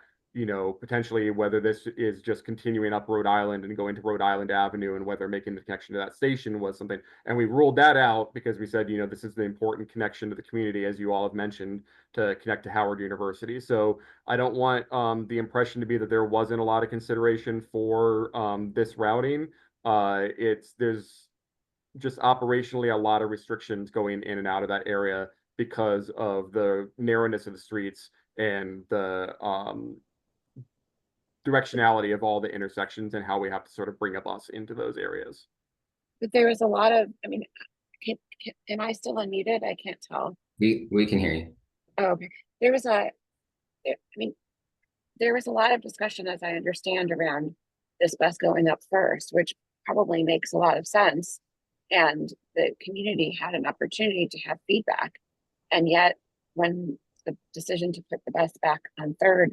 potentially whether this is just continuing up Rhode Island and going to Rhode Island Avenue and whether making the connection to that station was something. And we ruled that out because we said, this is the important connection to the community, as you all have mentioned, to connect to Howard University. So I don't want the impression to be that there wasn't a lot of consideration for this routing. There's just operationally a lot of restrictions going in and out of that area because of the narrowness of the streets and the directionality of all the intersections and how we have to sort of bring a bus into those areas. But there was a lot of, am I still unmuted? I can't tell. We can hear you. Oh, okay. There was a lot of discussion, as I understand, around this bus going up first, which probably makes a lot of sense. And the community had an opportunity to have feedback. And yet, when the decision to put the bus back on Third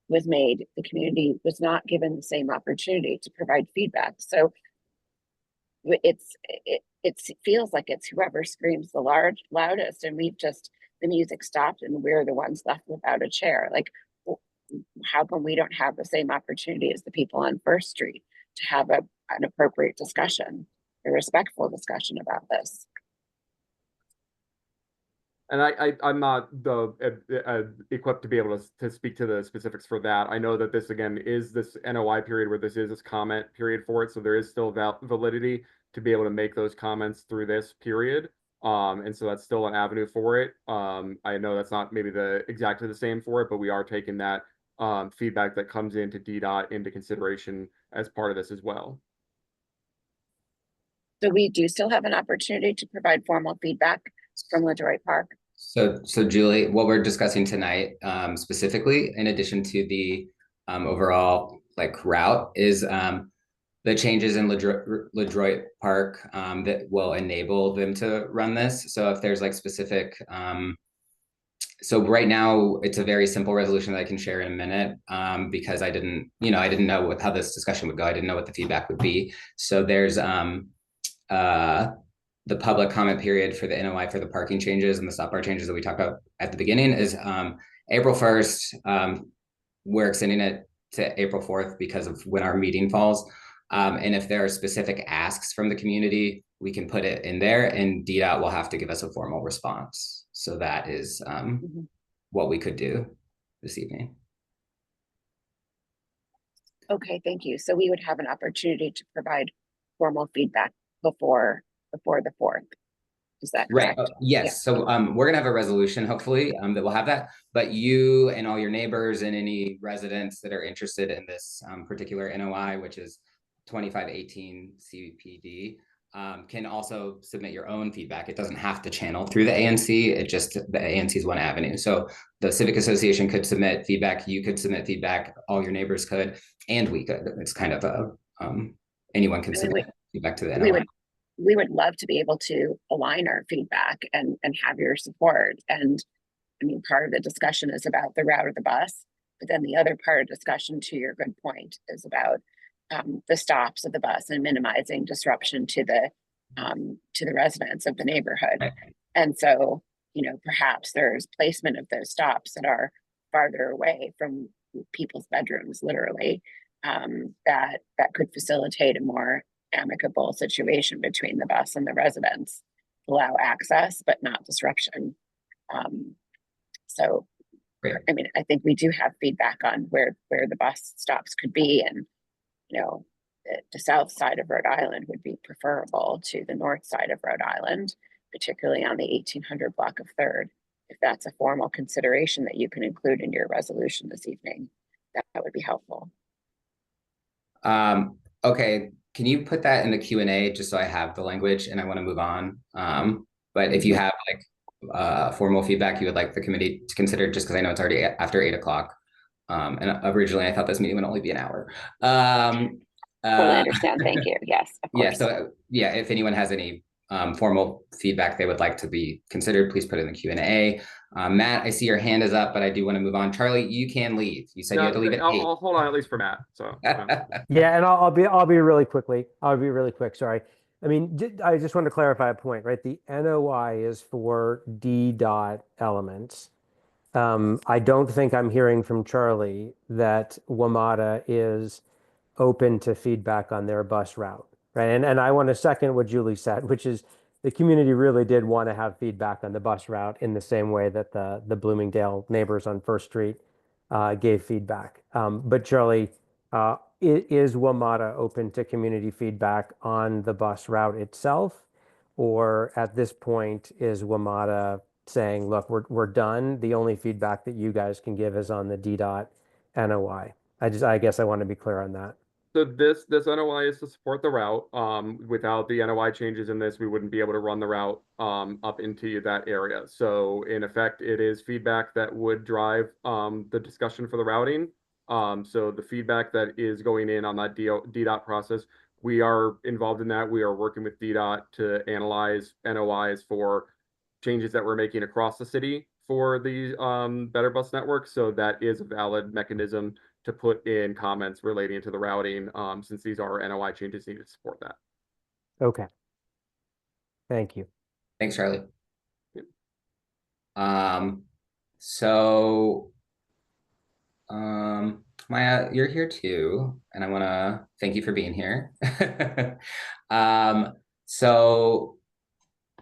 was made, the community was not given the same opportunity to provide feedback. So it feels like it's whoever screams the loudest, and the music stopped and we're the ones left without a chair. Like, how come we don't have the same opportunity as the people on First Street to have an appropriate discussion, a respectful discussion about this? And I'm not equipped to be able to speak to the specifics for that. I know that this, again, is this NOI period where this is this comment period for it. So there is still validity to be able to make those comments through this period. And so that's still an avenue for it. I know that's not maybe exactly the same for it, but we are taking that feedback that comes into DDOT into consideration as part of this as well. So we do still have an opportunity to provide formal feedback from LaDroit Park. So Julie, what we're discussing tonight, specifically, in addition to the overall route, is the changes in LaDroit Park that will enable them to run this. So if there's specific, so right now it's a very simple resolution that I can share in a minute because I didn't know how this discussion would go. I didn't know what the feedback would be. So there's the public comment period for the NOI for the parking changes and the stop bar changes that we talked about at the beginning is April 1st. We're extending it to April 4th because of when our meeting falls. And if there are specific asks from the community, we can put it in there and DDOT will have to give us a formal response. So that is what we could do this evening. Okay, thank you. So we would have an opportunity to provide formal feedback before the 4th. Is that correct? Right. Yes. Yeah. So we're gonna have a resolution, hopefully, that will have that. But you and all your neighbors and any residents that are interested in this particular NOI, which is 2518 CPD can also submit your own feedback. It doesn't have to channel through the ANC. It just, the ANC is one avenue. So the Civic Association could submit feedback, you could submit feedback, all your neighbors could, and we could. It's kind of a, anyone can submit feedback to the NOI. We would love to be able to align our feedback and have your support. And I mean, part of the discussion is about the route of the bus, but then the other part of discussion, to your good point, is about the stops of the bus and minimizing disruption to the residents of the neighborhood. Right. And so, you know, perhaps there's placement of those stops that are farther away from people's bedrooms, literally, that could facilitate a more amicable situation between the bus and the residents, allow access but not disruption. So Great. I mean, I think we do have feedback on where the bus stops could be, and you know, the south side of Rhode Island would be preferable to the north side of Rhode Island, particularly on the 1800 block of 3rd. If that's a formal consideration that you can include in your resolution this evening, that would be helpful. Okay, can you put that in the Q&A just so I have the language and I want to move on? But if you have like formal feedback you would like the committee to consider, just because I know it's already after 8 o'clock. And originally I thought this meeting would only be an hour. Totally understand. Thank you. Yes, of course. Yeah, so yeah, if anyone has any formal feedback they would like to be considered, please put it in the Q&A. Matt, I see your hand is up, but I do want to move on. Charlie, you can leave. You said you had to leave at 8. I'll hold on at least for Matt. So Yeah, and I'll be really quick. Sorry. I mean, I just want to clarify a point, right? The NOI is for D dot elements. I don't think I'm hearing from Charlie that WMATA is open to feedback on their bus route, right? And I want to second what Julie said, which is the community really did want to have feedback on the bus route in the same way that the Bloomingdale neighbors on First Street gave feedback. But Charlie, is WMATA open to community feedback on the bus route itself? Or at this point, is WMATA saying, look, we're done. The only feedback that you guys can give is on the DDOT NOI. I guess I want to be clear on that. So this NOI is to support the route. Without the NOI changes in this, we wouldn't be able to run the route up into that area. So in effect, it is feedback that would drive the discussion for the routing. So the feedback that is going in on that DDOT process, we are involved in that. We are working with DDOT to analyze NOIs for changes that we're making across the city for the Better Bus Network. So that is a valid mechanism to put in comments relating to the routing, since these are NOI changes needed to support that. Okay. Thank you. Thanks, Charlie. So Maya, you're here too, and I want to thank you for being here. So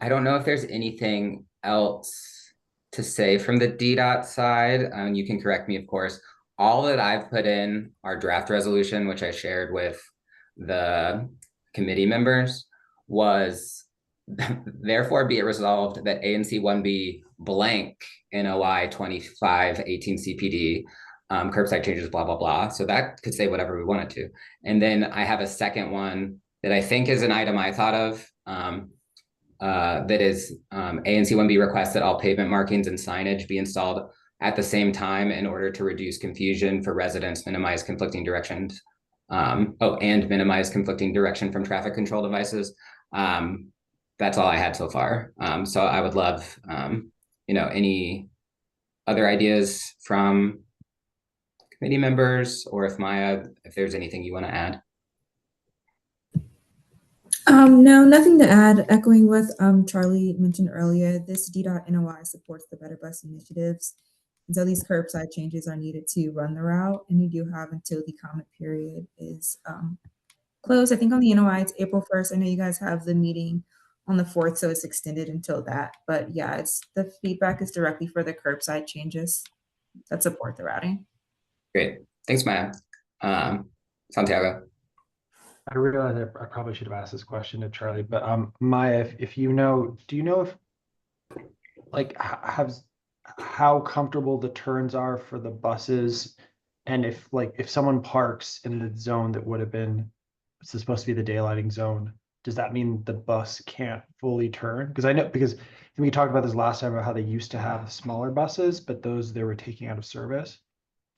I don't know if there's anything else to say from the DDOT side. You can correct me, of course. All that I've put in our draft resolution, which I shared with the committee members, was therefore be it resolved that ANC 1B blank NOI 2518 CPD curbside changes, blah, blah, blah. So that could say whatever we wanted to. And then I have a second one that I think is an item I thought of, that is ANC 1B requests that all pavement markings and signage be installed at the same time in order to reduce confusion for residents, minimize conflicting directions. And minimize conflicting direction from traffic control devices. That's all I had so far. So I would love, any other ideas from committee members, or if Maya, if there's anything you want to add. No, nothing to add. Echoing what Charlie mentioned earlier, this DDOT NOI supports the Better Bus initiatives. And so these curbside changes are needed to run the route, and you do have until the comment period is closed. I think on the NOI, it's April 1st. I know you guys have the meeting on the 4th, so it's extended until that. But yeah, the feedback is directly for the curbside changes that support the routing. Great. Thanks, Maya. Santiago. I realize I probably should have asked this question to Charlie, but Maya, if you know, do you know if like how comfortable the turns are for the buses, and if someone parks in the zone that would have been is supposed to be the daylighting zone, does that mean the bus can't fully turn? Because I know, because we talked about this last time about how they used to have smaller buses, but those they were taking out of service.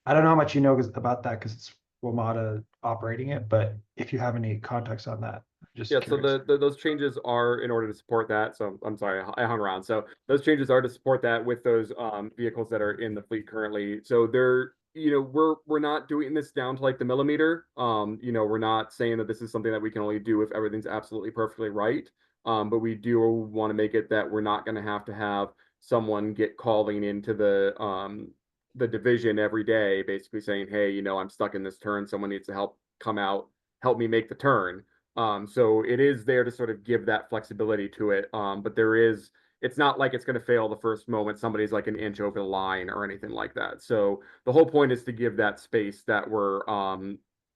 I don't know how much you know about that because it's WMATA operating it, but if you have any context on that, just Yeah, curious. so those changes are in order to support that. So I'm sorry, I hung around. So those changes are to support that with those vehicles that are in the fleet currently. So they're, you know, we're not doing this down to like the millimeter. You know, we're not saying that this is something that we can only do if everything's absolutely perfectly right. But we do want to make it that we're not going to have someone get calling into the division every day, basically saying, hey, you know, I'm stuck in this turn. Someone needs to come out, help me make the turn. So it is there to sort of give that flexibility to it. But it's not like it's going to fail the first moment somebody's like an inch over the line or anything like that. So the whole point is to give that space that we're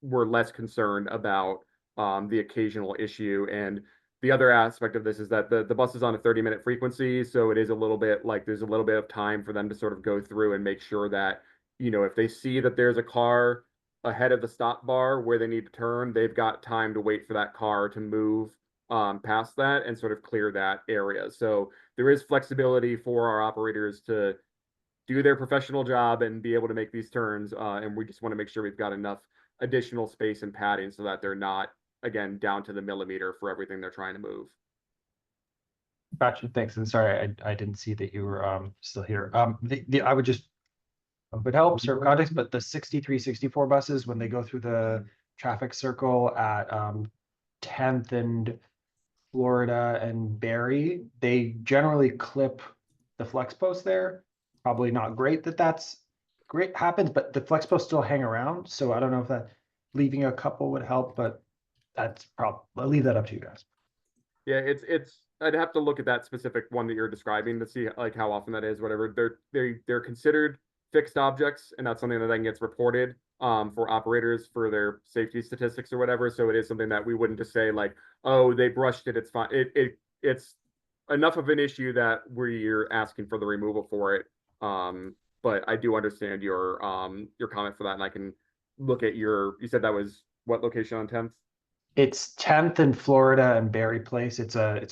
less concerned about the occasional issue. And the other aspect of this is that the bus is on a 30-minute frequency, so it is a little bit like there's a little bit of time for them to sort of go through and make sure that, you know, if they see that there's a car ahead of the stop bar where they need to turn, they've got time to wait for that car to move past that and sort of clear that area. So there is flexibility for our operators to do their professional job and be able to make these turns. And we just want to make sure we've got enough additional space and padding so that they're not, again, down to the millimeter for everything they're trying to move. Gotcha. Thanks. And sorry, I didn't see that you were still here. I would just, if it helps or context, but the 63, 64 buses, when they go through the traffic circle at 10th and Florida and Barry, they generally clip the flex post there. Probably not great that that's great happens, but the flex posts still hang around. So I don't know if that leaving a couple would help, but that's probably, I'll leave that up to you guys. Yeah, I'd have to look at that specific one that you're describing to see like how often that is, whatever. They're considered fixed objects, and that's something that then gets reported for operators for their safety statistics or whatever. So it is something that we wouldn't just say like, oh, they brushed it, it's fine. It's enough of an issue that we're asking for the removal for it. But I do understand your comment for that, and I can look at you said that was what location on 10th? It's 10th in Florida and Berry Place. It's a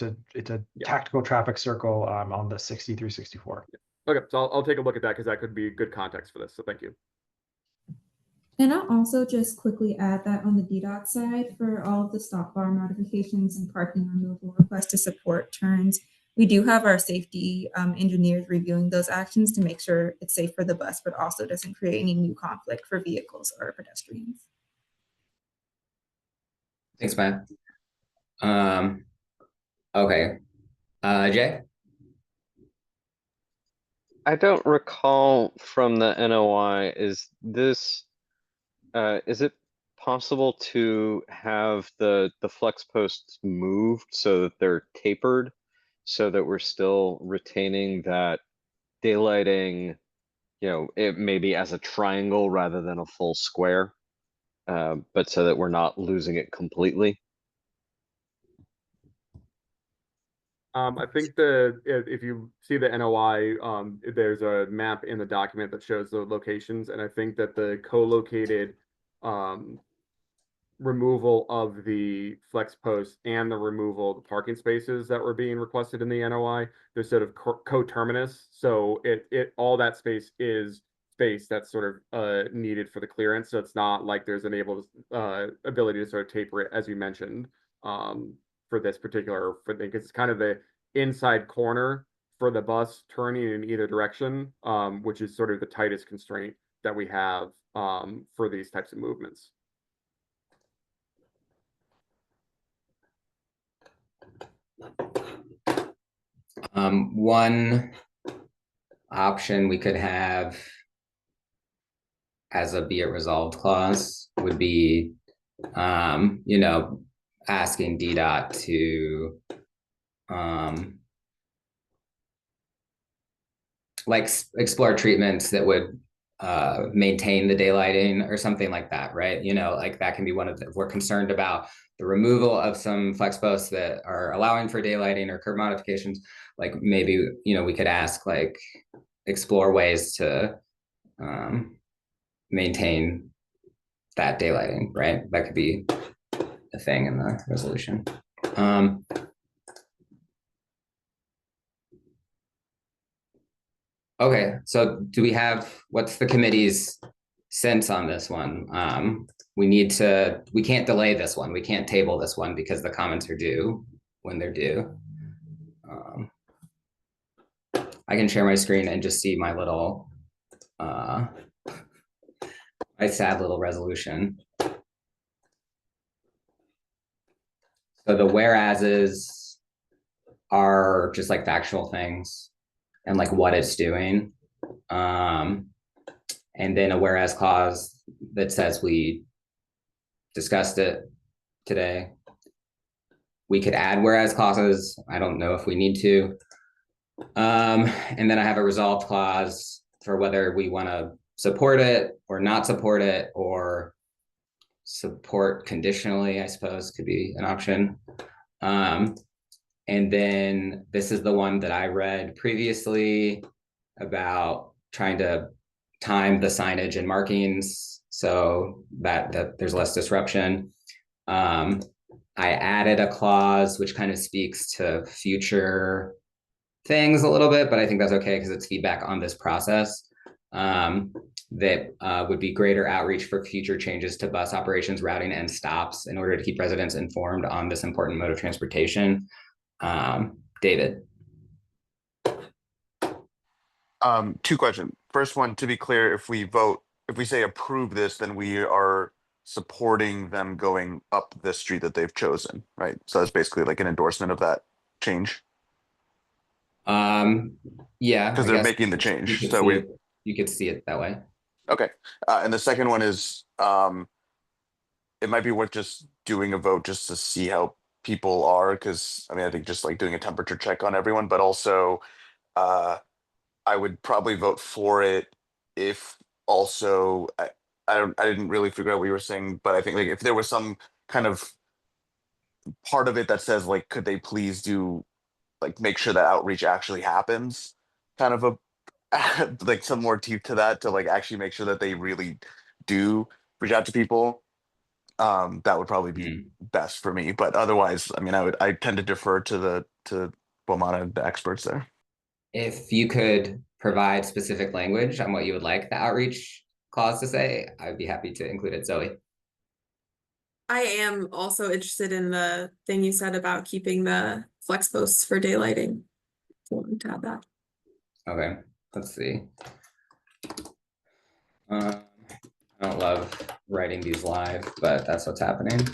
tactical traffic circle on the 63-64. Okay, so I'll take a look at that because that could be good context for this. So thank you. And I'll also just quickly add that on the DDOT side, for all of the stop bar modifications and parking removal requests to support turns, we do have our safety engineers reviewing those actions to make sure it's safe for the bus, but also doesn't create any new conflict for vehicles or pedestrians. Thanks, Matt. Okay. Jay? I don't recall from the NOI, is it possible to have the flex posts moved so that they're tapered, so that we're still retaining that daylighting, you know, it maybe as a triangle rather than a full square, but so that we're not losing it completely? I think if you see the NOI, there's a map in the document that shows the locations, and I think that the co-located removal of the flex posts and the removal of the parking spaces that were being requested in the NOI, they're sort of coterminous. So all that space is space that's sort of needed for the clearance. So it's not like there's an ability to sort of taper it, as you mentioned, for this particular thing. It's kind of the inside corner for the bus turning in either direction, which is sort of the tightest constraint that we have for these types of movements. One option we could have as a be it resolved clause would be, you know, asking DDOT to like explore treatments that would maintain the daylighting or something like that, right? You know, like that can be one of the, if we're concerned about the removal of some flex posts that are allowing for daylighting or curb modifications, like maybe, you know, we could ask like explore ways to maintain that daylighting, right? That could be a thing in the resolution. Okay, so do we have, what's the committee's sense on this one? We can't delay this one. We can't table this one because the comments are due when they're due. I can share my screen and just see my little, my sad little resolution. So the whereases are just like factual things and like what it's doing. And then a whereas clause that says we discussed it today. We could add whereas clauses. I don't know if we need to. And then I have a resolved clause for whether we want to support it or not support it, or support conditionally, I suppose could be an option. And then this is the one that I read previously about trying to time the signage and markings so that there's less disruption. I added a clause which kind of speaks to future things a little bit, but I think that's okay because it's feedback on this process. That would be greater outreach for future changes to bus operations, routing, and stops in order to keep residents informed on this important mode of transportation. David. Two questions. First one, to be clear, if we say approve this, then we are supporting them going up the street that they've chosen, right? So that's basically like an endorsement of that change. Yeah, because they're making the change. So you could see it that way. Okay. And the second one is it might be worth just doing a vote just to see how people are, because I mean I think just like doing a temperature check on everyone, but also I would probably vote for it if also I didn't really figure out what you were saying, but I think like if there was some kind of part of it that says like could they please do like make sure that outreach actually happens, kind of a like some more teeth to that to like actually make sure that they really do reach out to people. That would probably be best for me, but otherwise I mean I tend to defer to Bomana, the experts there. If you could provide specific language on what you would like the outreach clause to say, I'd be happy to include it. Zoe. I am also interested in the thing you said about keeping the flex posts for daylighting. I wanted to have that. Okay, let's see. I don't love writing these live, but that's what's happening.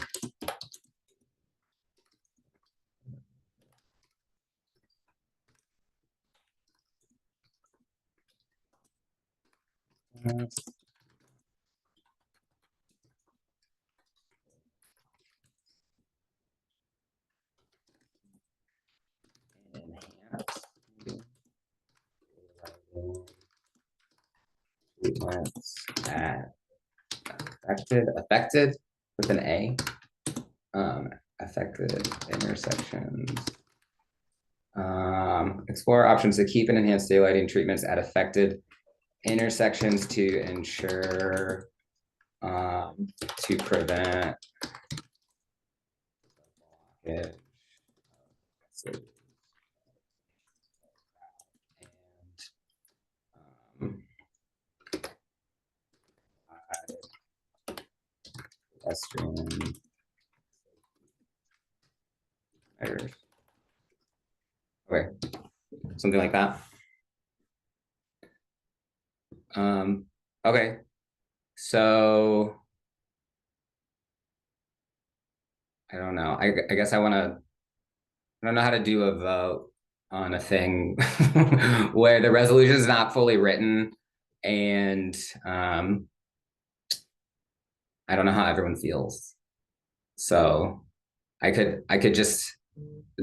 At affected with an A. Affected intersections. Explore options to keep and enhance daylighting treatments at affected intersections to ensure to prevent blockage. Pedestrian measures. Okay, something like that. Okay, so I don't know. I guess I don't know how to do a vote on a thing where the resolution is not fully written, and I don't know how everyone feels. So I could just,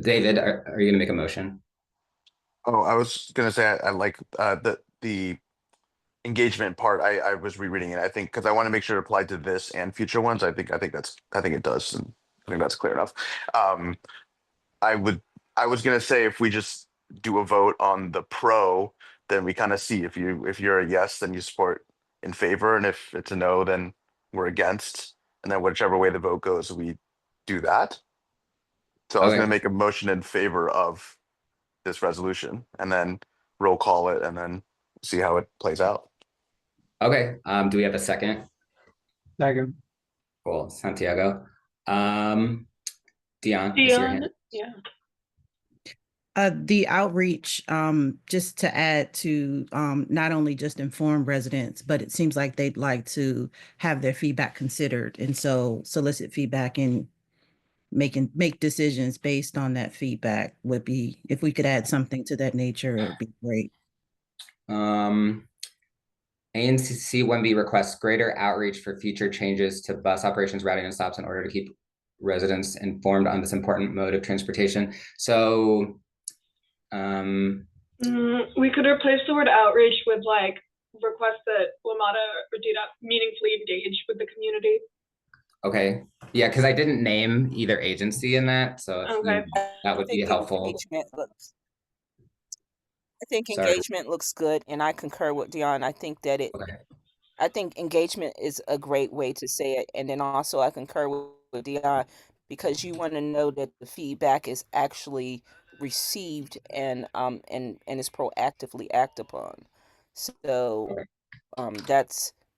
David, are you gonna make a motion? Oh, I was gonna say I like the engagement part. I was rereading it. I think because I want to make sure it applied to this and future ones. I think it does, and I think that's clear enough. I was gonna say if we just do a vote on the pro, then we kind of see if you're a yes, then you support in favor, and if it's a no, then we're against, and then whichever way the vote goes, we do that. So I was Okay. going to make a motion in favor of this resolution and then roll call it and then see how it plays out. Okay, do we have a second? Second. Cool, Santiago. Dion, I see your hand. yeah. The outreach, just to add to, not only just inform residents, but it seems like they'd like to have their feedback considered. And so solicit feedback and make decisions based on that feedback would be, if we could add something to that nature, it would be great. ANC 1B requests greater outreach for future changes to bus operations, routing, and stops in order to keep residents informed on this important mode of transportation. So, we could replace the word outreach with like request that WMATA or DDOT meaningfully engage with the community. okay, yeah, because I didn't name either agency in that, so if Okay. that would be helpful. I think Sorry. engagement looks good, and I concur with Dion. I think that I think engagement is a great way to say it, and then also I concur with Dion because you want to know that the feedback is actually received and is proactively acted upon. So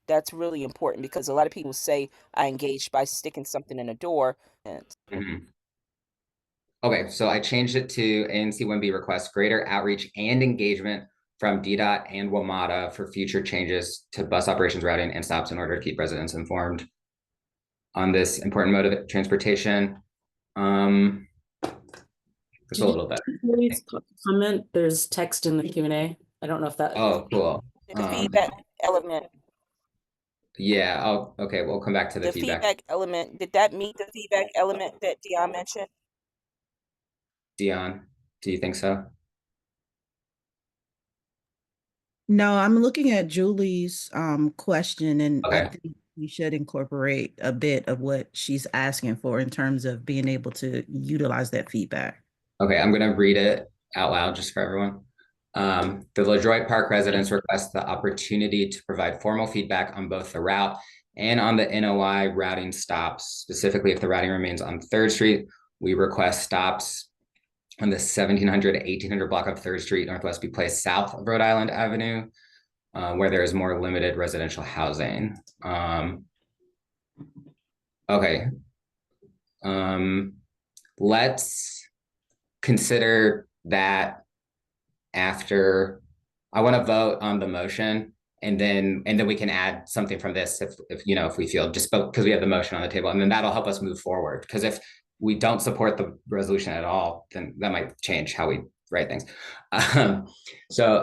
that's really important because a lot of people say I engaged by sticking something in a door. Mhm. Okay, so I changed it to ANC 1B requests greater outreach and engagement from DDOT and WMATA for future changes to bus operations, routing, and stops in order to keep residents informed on this important mode of transportation. Just a little better. Please comment. There's text in the Q&A. I don't know if that. Oh, cool. The feedback element. Yeah. Okay. We'll come back to the feedback. Element. Did that meet the feedback element that Dion mentioned? Dion, do you think so? No, I'm looking at Julie's question, and I Okay. think we should incorporate a bit of what she's asking for in terms of being able to utilize that feedback. Okay, I'm going to read it out loud just for everyone. The LaDroit Park residents request the opportunity to provide formal feedback on both the route and on the NOI routing stops. Specifically, if the routing remains on 3rd Street, we request stops on the 1700 to 1800 block of 3rd Street Northwest be placed south of Rhode Island Avenue, where there is more limited residential housing. Okay. Let's consider that after I want to vote on the motion, and then we can add something from this if we feel, just because we have the motion on the table, and then that'll help us move forward. Because if we don't support the resolution at all, then that might change how we write things. So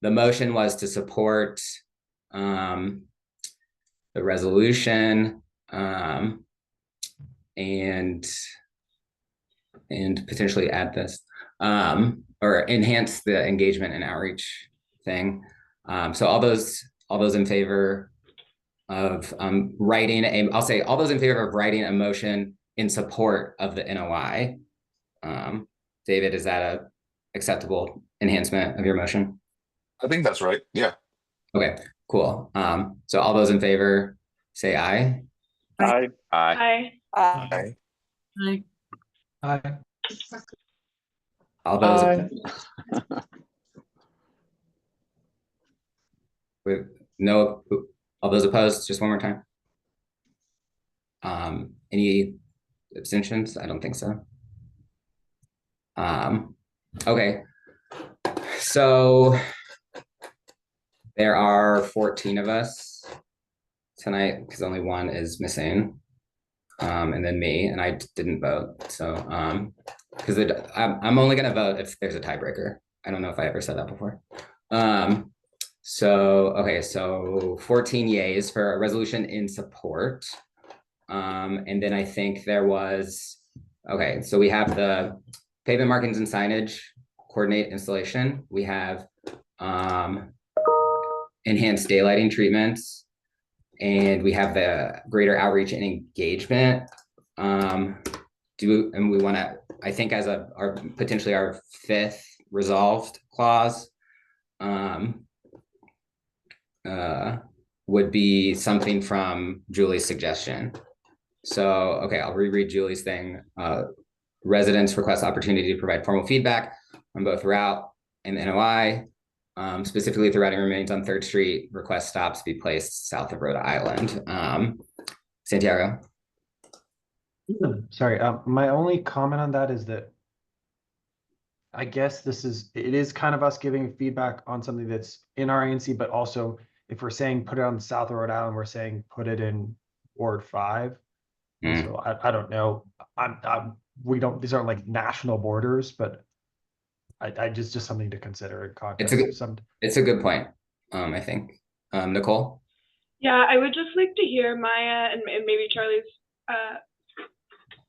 the motion was to support the resolution and potentially add this or enhance the engagement and outreach thing. So all those in favor of writing I'll say all those in favor of writing a motion in support of the NOI. David, is that a acceptable enhancement of your motion? I think that's right. Yeah. Okay, cool. So all those in favor say aye. Aye. Aye. Aye. Aye. Aye. All those with no, all those opposed, just one more time. Any abstentions? I don't think so. Okay, so there are 14 of us tonight because only one is missing, and then me, and I didn't vote. So because I'm only gonna vote if there's a tiebreaker. I don't know if I ever said that before. So okay, so 14 yays for a resolution in support. And then I think there was, okay, so we have the pavement markings and signage coordinate installation. We have enhanced daylighting treatments, and we have the greater outreach and engagement. And we want to, I think, as our potentially our 5th resolved clause would be something from Julie's suggestion. So, okay, I'll reread Julie's thing. Residents request opportunity to provide formal feedback on both route and NOI. Specifically, if the routing remains on 3rd Street, request stops be placed south of Rhode Island. Santiago? Sorry, my only comment on that is that I guess it is kind of us giving feedback on something that's in our ANC, but also if we're saying put it on south of Rhode Island, we're saying put it in Ward 5. So I don't know. We don't, these aren't like national borders, but I just something to consider in context. It's a good point. I think. Nicole? Yeah, I would just like to hear Maya and maybe Charlie's,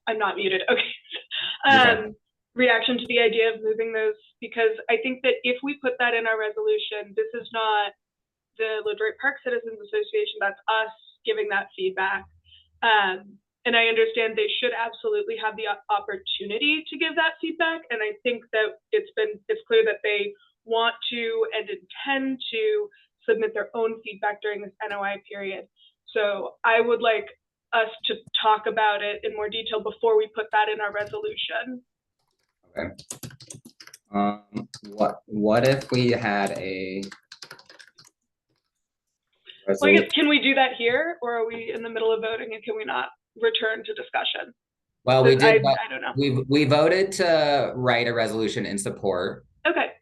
I'm not muted, okay. Reaction to the idea of moving those, because I think that if we put that in our resolution, this is not the Lodroit Park Citizens Association, that's us giving that feedback. And I understand they should absolutely have the opportunity to give that feedback. And I think that it's clear that they want to and intend to submit their own feedback during this NOI period. So I would like us to talk about it in more detail before we put that in our resolution. Okay. What if we had a well, I guess, can we do that here, or are we in the middle of voting and can we not return to discussion? Well, we did. I don't know. We voted to write a resolution in support. Okay.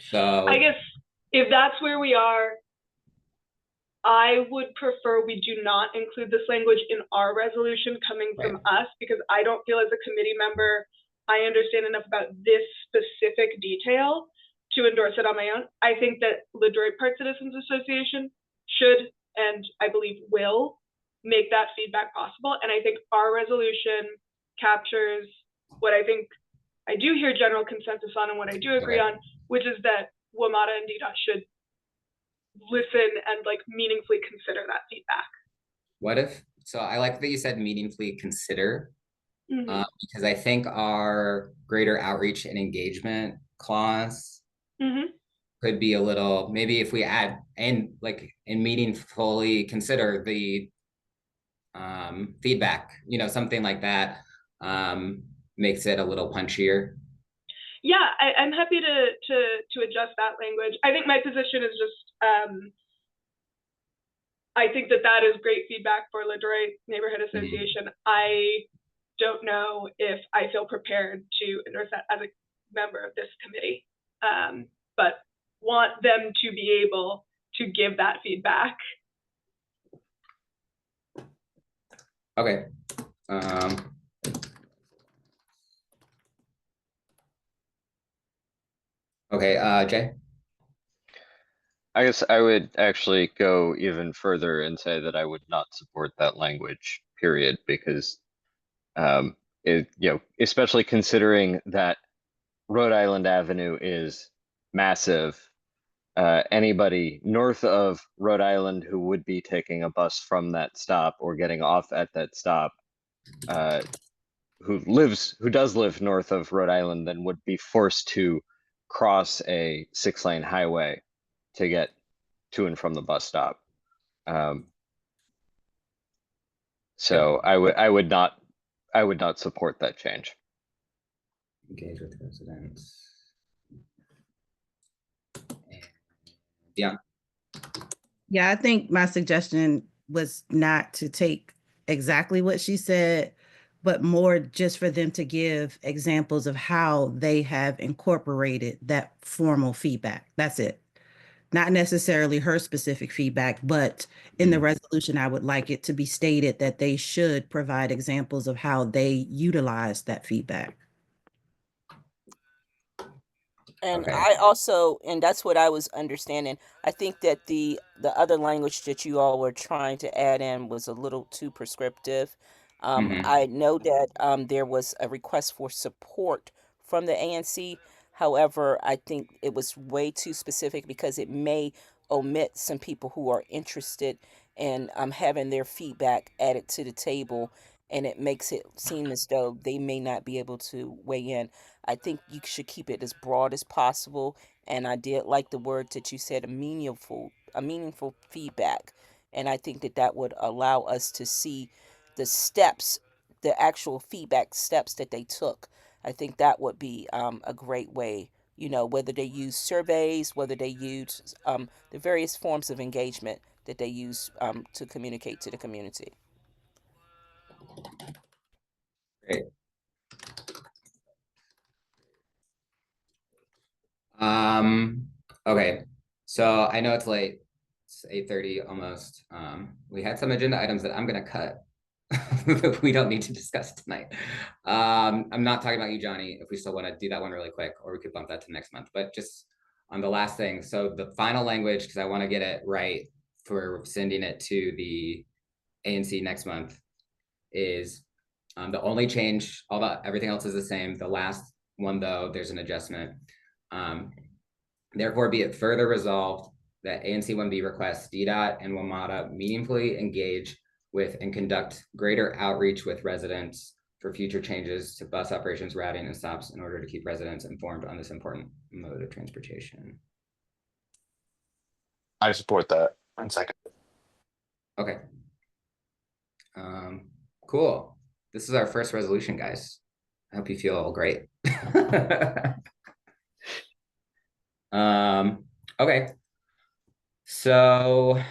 So I guess if that's where we are, I would prefer we do not include this language in our resolution coming from us, because I don't feel as a committee member I understand enough about this specific detail to endorse it on my own. I think that Lodroit Park Citizens Association should, and I believe will, make that feedback possible. And I think our resolution captures what I think I do hear general consensus on and what I do agree on, which is that WMATA and DDOT should listen and like meaningfully consider that feedback. What if, so I like that you said meaningfully consider, because I think our greater outreach and engagement clause could be a little, maybe if we add and meaningfully consider the feedback, something like that makes it a little punchier. Yeah, I'm happy to adjust that language. I think my position is just, I think that is great feedback for Lodroit Neighborhood Association. I don't know if I feel prepared to endorse that as a member of this committee, but want them to be able to give that feedback. Okay. Okay, Jay? I guess I would actually go even further and say that I would not support that language, period, because especially considering that Rhode Island Avenue is massive. Anybody north of Rhode Island who would be taking a bus from that stop or getting off at that stop, who does live north of Rhode Island, then would be forced to cross a 6-lane highway to get to and from the bus stop. So I would not support that change. Engage with residents. Yeah. Yeah, I think my suggestion was not to take exactly what she said, but more just for them to give examples of how they have incorporated that formal feedback. That's it. Not necessarily her specific feedback, but in the resolution, I would like it to be stated that they should provide examples of how they utilize that feedback. And I also, and that's what I was understanding. I think that the other language that you all were trying to add in was a little too prescriptive. I know that there was a request for support from the ANC. However, I think it was way too specific because it may omit some people who are interested in having their feedback added to the table, and it makes it seem as though they may not be able to weigh in. I think you should keep it as broad as possible. And I did like the word that you said, a meaningful feedback. And I think that would allow us to see the steps, the actual feedback steps that they took. I think that would be a great way, you know, whether they use surveys, whether they use the various forms of engagement that they use to communicate to the community. Great. Okay, so I know it's late. It's 8:30 almost. We had some agenda items that I'm gonna cut. We don't need to discuss tonight. I'm not talking about you, Johnny, if we still want to do that one really quick, or we could bump that to next month. But just on the last thing, so the final language, because I want to get it right for sending it to the ANC next month, is the only change, everything else is the same. The last one, though, there's an adjustment. Therefore, be it further resolved that ANC 1B requests DDOT and WMATA meaningfully engage with and conduct greater outreach with residents for future changes to bus operations, routing, and stops in order to keep residents informed on this important mode of transportation. I support that. 1 second. Okay. Cool. This is our first resolution, guys. I hope you feel all great. Okay. So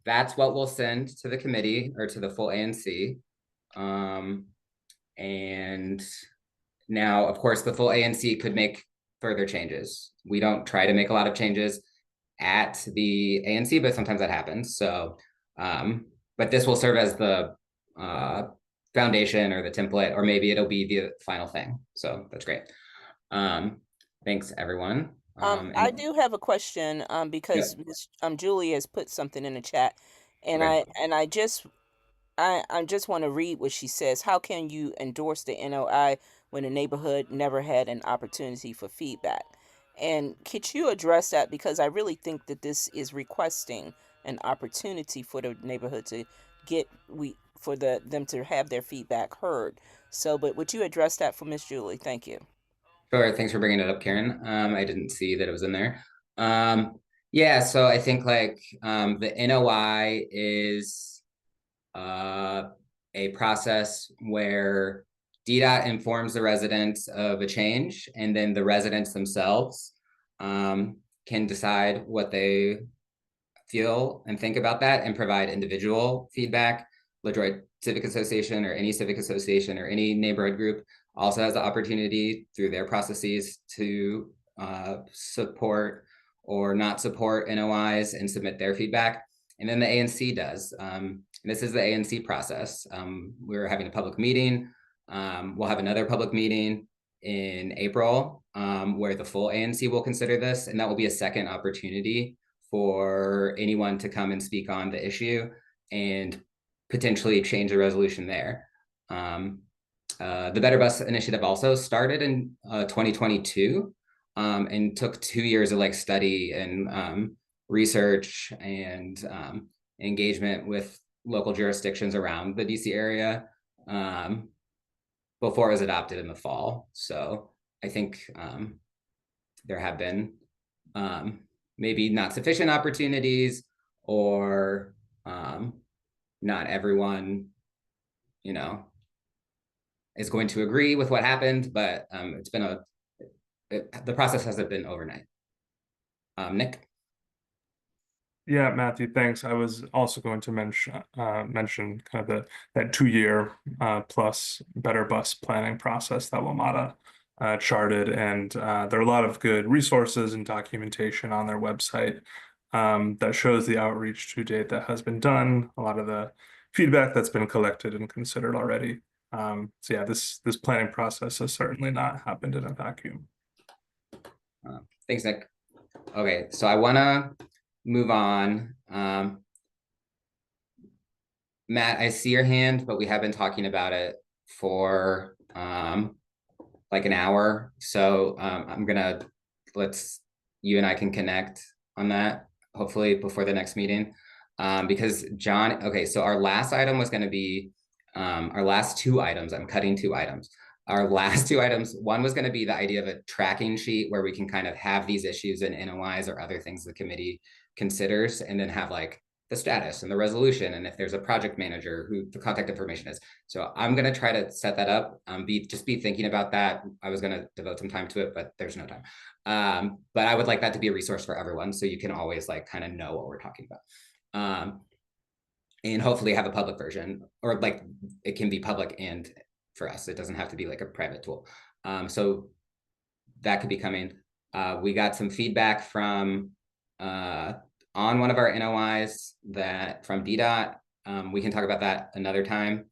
that's what we'll send to the committee or to the full ANC. And now, of course, the full ANC could make further changes. We don't try to make a lot of changes at the ANC, but sometimes that happens. So, but this will serve as the foundation or the template, or maybe it'll be the final thing. So that's great. Thanks, everyone. I do have a question because Ms. Julie has put something in the chat, and Okay. I just want to read what she says. How can you endorse the NOI when the neighborhood never had an opportunity for feedback? And could you address that, because I really think that this is requesting an opportunity for the neighborhood to get them to have their feedback heard. So, but would you address that for Ms. Julie? Thank you. Sure, thanks for bringing it up, Karen. I didn't see that it was in there. Yeah, so I think like the NOI is a process where DDOT informs the residents of a change, and then the residents themselves can decide what they feel and think about that and provide individual feedback. LaDroit Civic Association or any civic association or any neighborhood group also has the opportunity through their processes to support or not support NOIs and submit their feedback. And then the ANC does. This is the ANC process. We're having a public meeting. We'll have another public meeting in April where the full ANC will consider this, and that will be a second opportunity for anyone to come and speak on the issue and potentially change the resolution there. The Better Bus Initiative also started in 2022 and took 2 years of like study and research and engagement with local jurisdictions around the DC area before it was adopted in the fall. So I think there have been maybe not sufficient opportunities, or not everyone, you know, is going to agree with what happened, but it's been the process hasn't been overnight. Nick? Yeah, Matthew, thanks. I was also going to mention kind of that 2-year plus Better Bus planning process that WMATA charted, and there are a lot of good resources and documentation on their website that shows the outreach to date that has been done, a lot of the feedback that's been collected and considered already. So yeah, this planning process has certainly not happened in a vacuum. Thanks, Nick. Okay, so I want to move on. Matt, I see your hand, but we have been talking about it for like an hour. So you and I can connect on that, hopefully before the next meeting. Because John, okay, so our last item was going to be our last 2 items. I'm cutting 2 items. Our last 2 items, one was going to be the idea of a tracking sheet where we can kind of have these issues and NOIs or other things the committee considers, and then have like the status and the resolution, and if there's a project manager, who the contact information is. So I'm gonna try to set that up. Just be thinking about that. I was gonna devote some time to it, but there's no time. But I would like that to be a resource for everyone, so you can always like kind of know what we're talking about. And hopefully have a public version, or like it can be public and for us, it doesn't have to be like a private tool. So that could be coming. We got some feedback from on one of our NOIs that from DDOT. We can talk about that another time.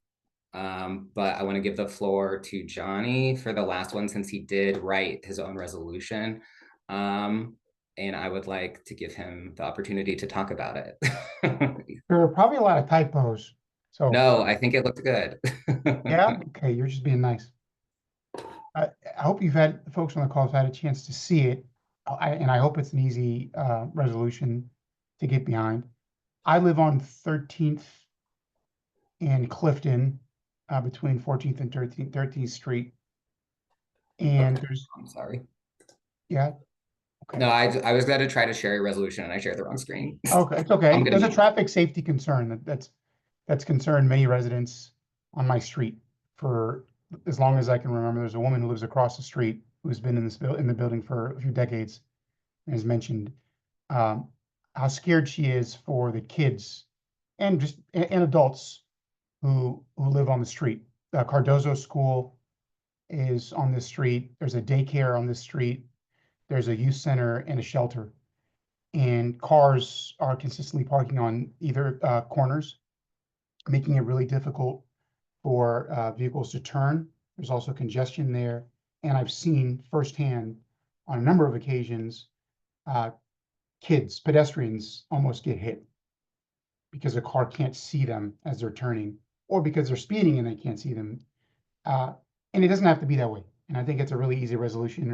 But I want to give the floor to Johnny for the last one, since he did write his own resolution. And I would like to give him the opportunity to talk about it. There are probably a lot of typos. So No, I think it looked good. yeah, okay, you're just being nice. I hope you've had, folks on the call have had a chance to see it. And I hope it's an easy resolution to get behind. I live on 13th and Clifton, between 14th and 13th Street. And there's, I'm sorry. yeah, okay. No, I was going to try to share a resolution and I shared the wrong screen. Okay, it's okay. I'm gonna There's a mute. traffic safety concern that's concerned many residents on my street for as long as I can remember. There's a woman who lives across the street who's been in the building for a few decades and has mentioned how scared she is for the kids and adults who live on the street. Cardozo School is on this street. There's a daycare on this street. There's a youth center and a shelter. And cars are consistently parking on either corners, making it really difficult for vehicles to turn. There's also congestion there. And I've seen firsthand on a number of occasions, pedestrians almost get hit because a car can't see them as they're turning, or because they're speeding and they can't see them. And it doesn't have to be that way. And I think it's a really easy resolution,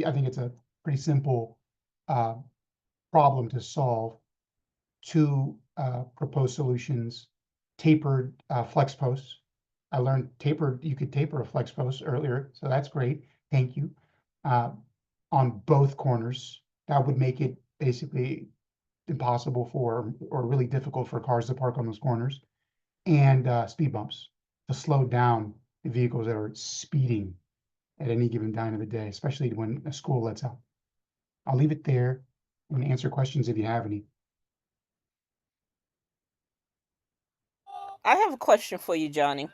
I think it's a pretty simple problem to solve. Two proposed solutions: tapered flex posts. I learned you could taper a flex post earlier, so that's great. Thank you. On both corners, that would make it basically impossible or really difficult for cars to park on those corners. And speed bumps to slow down the vehicles that are speeding at any given time of the day, especially when a school lets out. I'll leave it there and answer questions if you have any. I have a question for you, Johnny.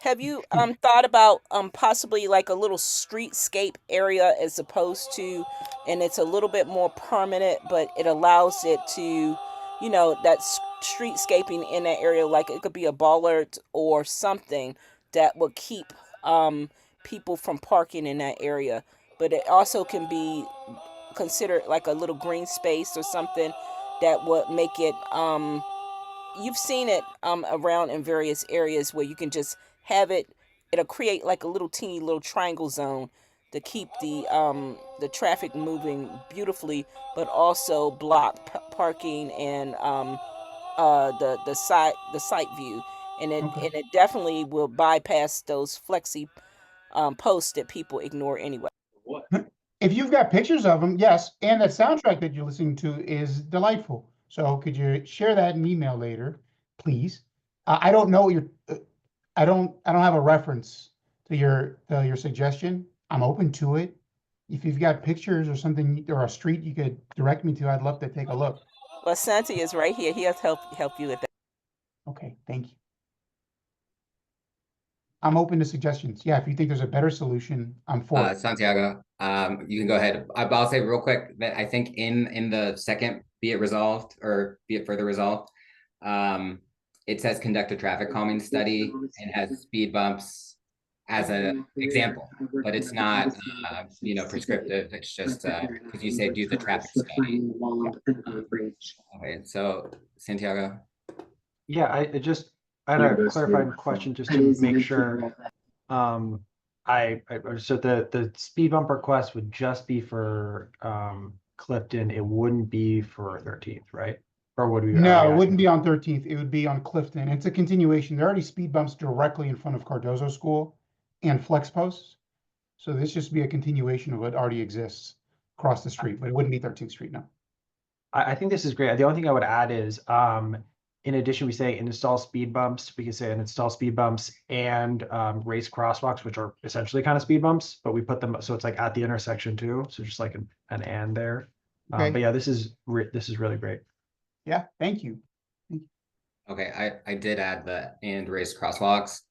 Have you thought about possibly like a little streetscape area as opposed to, and it's a little bit more permanent, but it allows it to, that streetscaping in that area, like it could be a bollard or something that would keep people from parking in that area, but it also can be considered like a little green space or something that would make it you've seen it around in various areas where you can just have it'll create like a little teeny little triangle zone to keep the traffic moving beautifully, but also block parking and the site view, and it definitely will bypass those flexi posts that people ignore anyway. If you've got pictures of them, yes, and that soundtrack that you're listening to is delightful. So could you share that in email later, please? I don't know I don't have a reference to your suggestion. I'm open to it. If you've got pictures or something or a street you could direct me to, I'd love to take a look. Well, Santi is right here. He'll help you with that. Okay, thank you. I'm open to suggestions. Yeah, if you think there's a better solution, I'm for it. Santiago, you can go ahead. I'll say real quick that I think in the second, be it resolved or be it further resolved, it says conduct a traffic calming study and has speed bumps as an example, but it's not prescriptive. It's just because you say do the traffic study. Okay, so Santiago. Yeah, I had a clarifying question just to make sure. So the speed bump request would just be for Clifton. It wouldn't be for 13th, right? Or would we? No, it wouldn't be on 13th. It would be on Clifton. It's a continuation. There are already speed bumps directly in front of Cardozo School and flex posts. So this just be a continuation of what already exists across the street, but it wouldn't be 13th Street, no. I think this is great. The only thing I would add is in addition, we say install speed bumps, we can say install speed bumps and raise crosswalks, which are essentially kind of speed bumps, but we put them, so it's like at the intersection too. So just like an and there. Okay. But yeah, this is really great. Yeah, thank you. Okay, I did add the and raised crosswalks.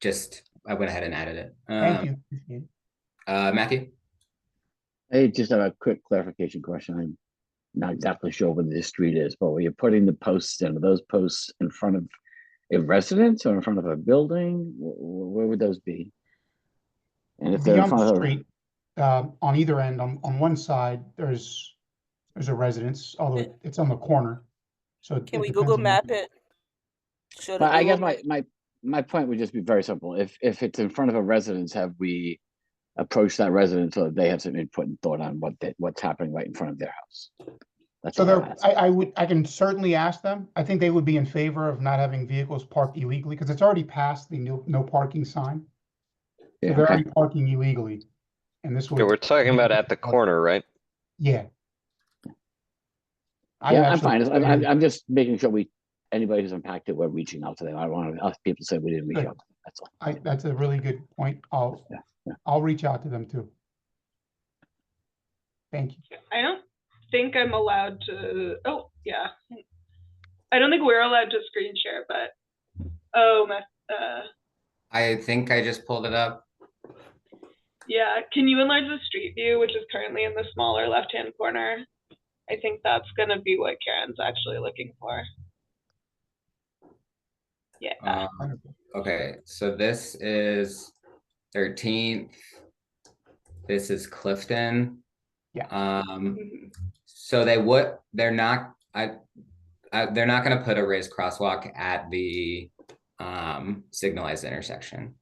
Just I went ahead and added it. Thank you. Appreciate it. Matthew? I just have a quick clarification question. I'm not exactly sure where this street is, but where you're putting the posts in, are those posts in front of a residence or in front of a building? Where would those be? And if they're in Beyond front the of street, on either end, on one side, there's a residence, although it's on the corner. So Can it we depends Google on map it? Should But I guess Google my point would just be very simple. If it's in front of a residence, have we approached that residence so that they have some input and thought on what's happening right in front of their house? That's So all I'm there, asking. I can certainly ask them. I think they would be in favor of not having vehicles parked illegally because it's already past the no parking sign. So Yeah, they're okay. already parking illegally, and this Okay, would. we're talking about at the corner, right? Yeah. Yeah, I'm fine. I'm just making sure anybody who's impacted, we're reaching out to them. I don't want us people to say we didn't reach Good. out to them. That's all. That's a really good point. I'll reach out to them too. Thank you. I don't think I'm allowed to. Oh, yeah. I don't think we're allowed to screen share, but I think I just pulled it up. yeah. Can you enlarge the street view, which is currently in the smaller left-hand corner? I think that's gonna be what Karen's actually looking for. Yeah. Okay, so this is 13th. This is Clifton. Yeah. So they're not gonna put a raised crosswalk at the signalized intersection.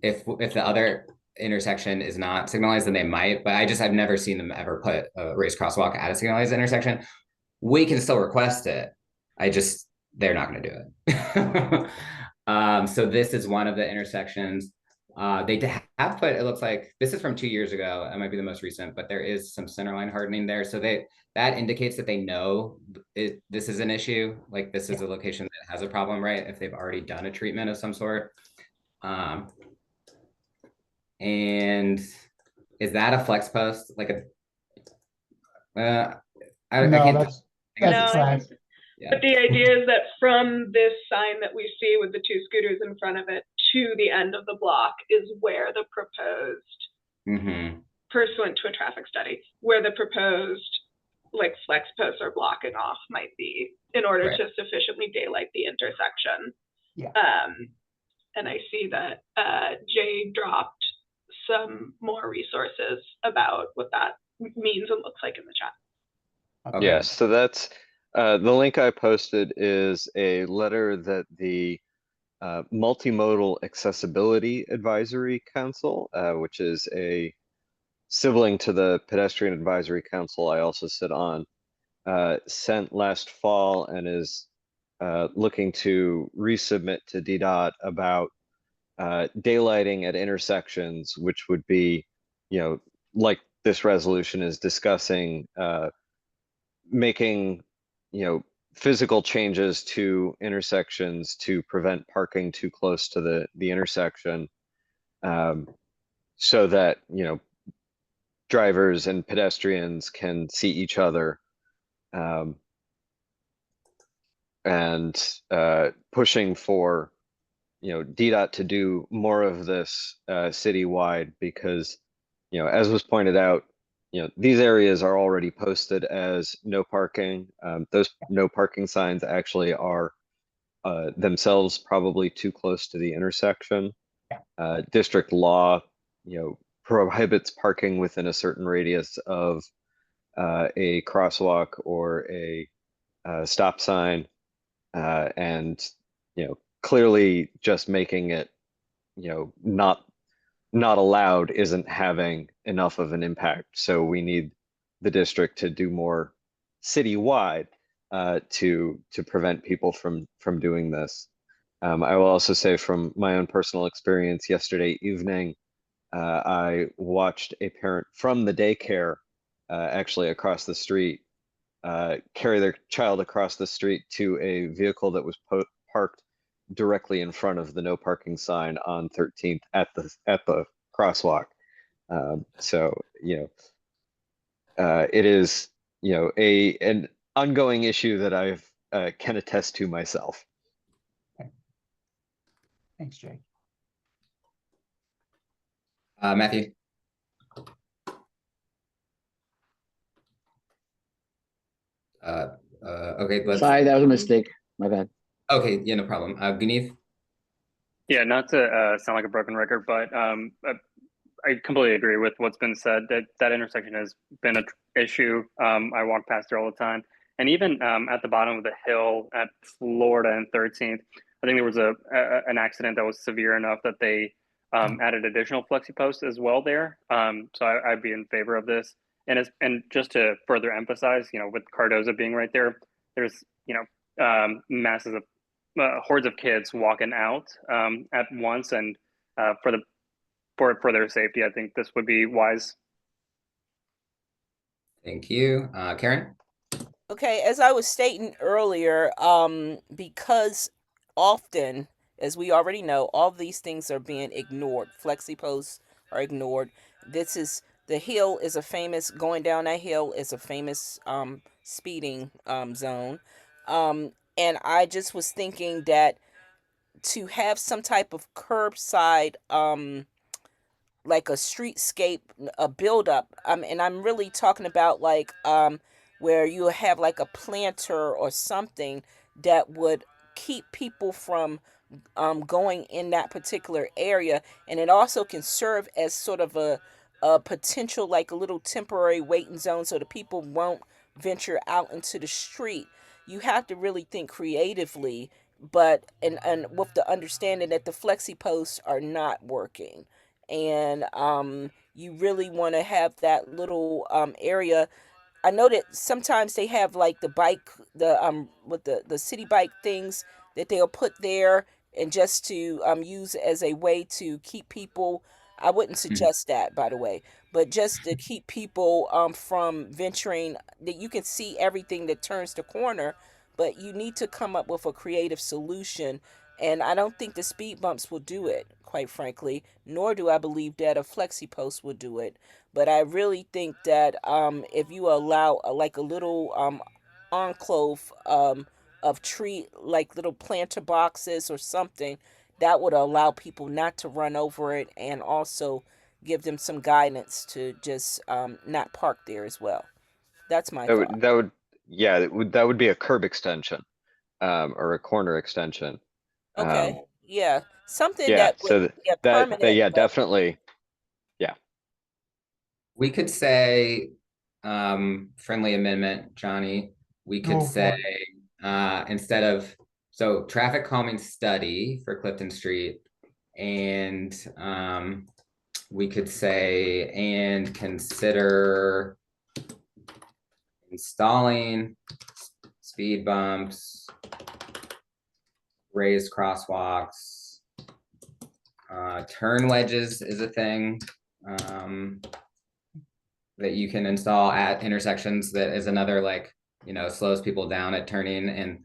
If the other intersection is not signalized, then they might, but I've never seen them ever put a raised crosswalk at a signalized intersection. We can still request it. They're not gonna do it. So this is one of the intersections. They have put, it looks like, this is from 2 years ago. It might be the most recent, but there is some centerline hardening there. So that indicates that they know this is an issue. Like this is a location that has a problem, right? If they've already done a treatment of some sort. And is that a flex post? Like I can't. That's trash. Yeah. But the idea is that from this sign that we see with the two scooters in front of it to the end of the block is where the proposed, pursuant to a traffic study, where the proposed like flex posts or blocking off might be in order to sufficiently daylight the intersection. Yeah. And I see that Jay dropped some more resources about what that means and looks like in the chat. Okay. Yeah, so that's the link I posted is a letter that the Multimodal Accessibility Advisory Council, which is a sibling to the Pedestrian Advisory Council I also sit on, sent last fall and is looking to resubmit to DDOT about daylighting at intersections, which would be, like this resolution is discussing, making, physical changes to intersections to prevent parking too close to the intersection, so that, drivers and pedestrians can see each other, and pushing for, DDOT to do more of this citywide because, as was pointed out, these areas are already posted as no parking. Those no parking signs actually are themselves probably too close to the intersection. District law, prohibits parking within a certain radius of a crosswalk or a stop sign, and clearly just making it not allowed isn't having enough of an impact. So we need the district to do more citywide to prevent people from doing this. I will also say from my own personal experience yesterday evening, I watched a parent from the daycare actually across the street carry their child across the street to a vehicle that was parked directly in front of the no parking sign on 13th at the crosswalk. So, it is, an ongoing issue that I've can attest to myself. Thanks, Jay. Matthew. Okay, Sorry, that was a mistake. My bad. Okay, yeah, no problem. Guneeth? Yeah, not to sound like a broken record, but I completely agree with what's been said. That intersection has been an issue. I walk past there all the time, and even at the bottom of the hill at Florida and 13th, I think there was an accident that was severe enough that they added additional flexi posts as well there. So I'd be in favor of this. And just to further emphasize, with Cardoza being right there, there's masses of hordes of kids walking out at once, and for their safety, I think this would be wise. Thank you. Karen? Okay, as I was stating earlier, because often, as we already know, all of these things are being ignored. Flexi posts are ignored. The hill is a famous, going down that hill is a famous speeding zone. And I just was thinking that to have some type of curbside like a streetscape, a buildup. And I'm really talking about like where you have like a planter or something that would keep people from going in that particular area, and it also can serve as sort of a potential like a little temporary waiting zone so the people won't venture out into the street. You have to really think creatively, but and with the understanding that the flexi posts are not working, and you really want to have that little area. I know that sometimes they have like the bike, with the city bike things that they'll put there, and just to use as a way to keep people. I wouldn't suggest that, by the way, but just to keep people from venturing. That you can see everything that turns the corner, but you need to come up with a creative solution. And I don't think the speed bumps will do it, quite frankly, nor do I believe that a flexi post will do it. But I really think that if you allow like a little enclave of tree, like little planter boxes or something, that would allow people not to run over it, and also give them some guidance to just not park there as well. That's my thought. That would be a curb extension, or a corner extension. Okay, yeah, something Yeah, that would so be permanent. yeah, but definitely. Yeah. We could say friendly amendment, Johnny. We could say instead of traffic calming study for Clifton Street, and we could say and consider installing speed bumps, raised crosswalks, turn wedges is a thing that you can install at intersections. That is another, like, slows people down at turning, and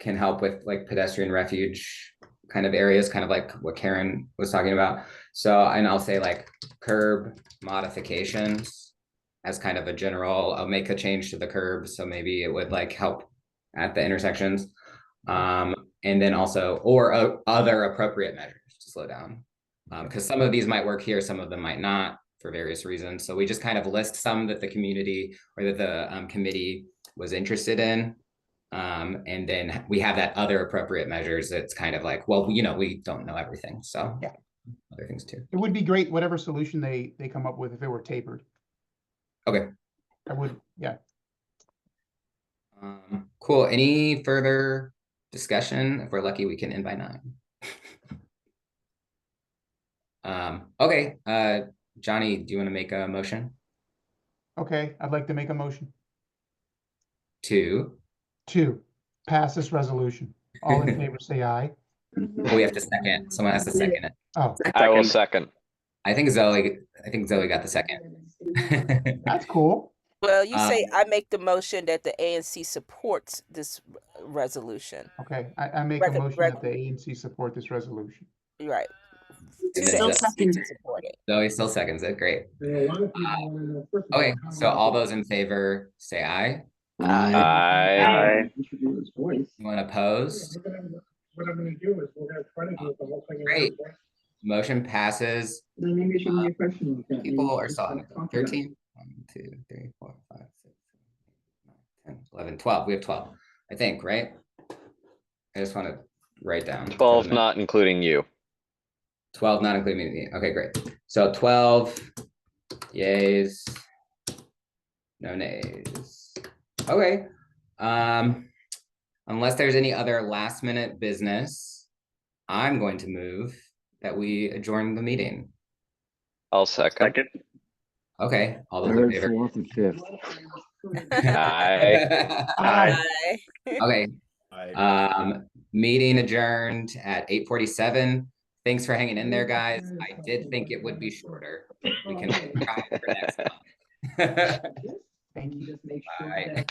can help with like pedestrian refuge kind of areas, kind of like what Karen was talking about. So, and I'll say like curb modifications as kind of a general, I'll make a change to the curb, so maybe it would like help at the intersections. And then also, or other appropriate measures to slow down. Because some of these might work here, some of them might not for various reasons. So we just kind of list some that the community or that the committee was interested in. And then we have that other appropriate measures. It's kind of like, well, we don't know everything. So yeah, other things too. It would be great, whatever solution they come up with, if it were tapered. Okay. I would, yeah. Cool. Any further discussion? If we're lucky, we can end by 9. Okay. Johnny, do you want to make a motion? Okay, I'd like to make a motion to pass this resolution. All in favor, say aye. We have to second. Someone has to second it. Oh, I will second. I think Zoe got the second. That's cool. Well, you say Um, I make the motion that the ANC supports this resolution. Okay, I make a Rec- motion rec- that the ANC support this resolution. Right. And To then the Zoe ANC to support it. Zoe still seconds it. Great. Okay, so all those in favor say aye. I Anyone opposed? Great. Motion passes. People are still on 13. 1, 2, 3, 4, 5, 6, 7, 8, 9, 10, 11, 12. We have 12, I think, right? I just want to write down. 12, not including you. 12, not including me. Okay, great. So 12 yays, no nays. Okay. Unless there's any other last minute business, I'm going to move that we adjourn the meeting. I'll second. Okay, all those in favor. Fourth and fifth. Aye. Okay. Meeting adjourned at 8:47. Thanks for hanging in there, guys. I did think it would be shorter. We can try it for next month. Thank you. Bye. All right.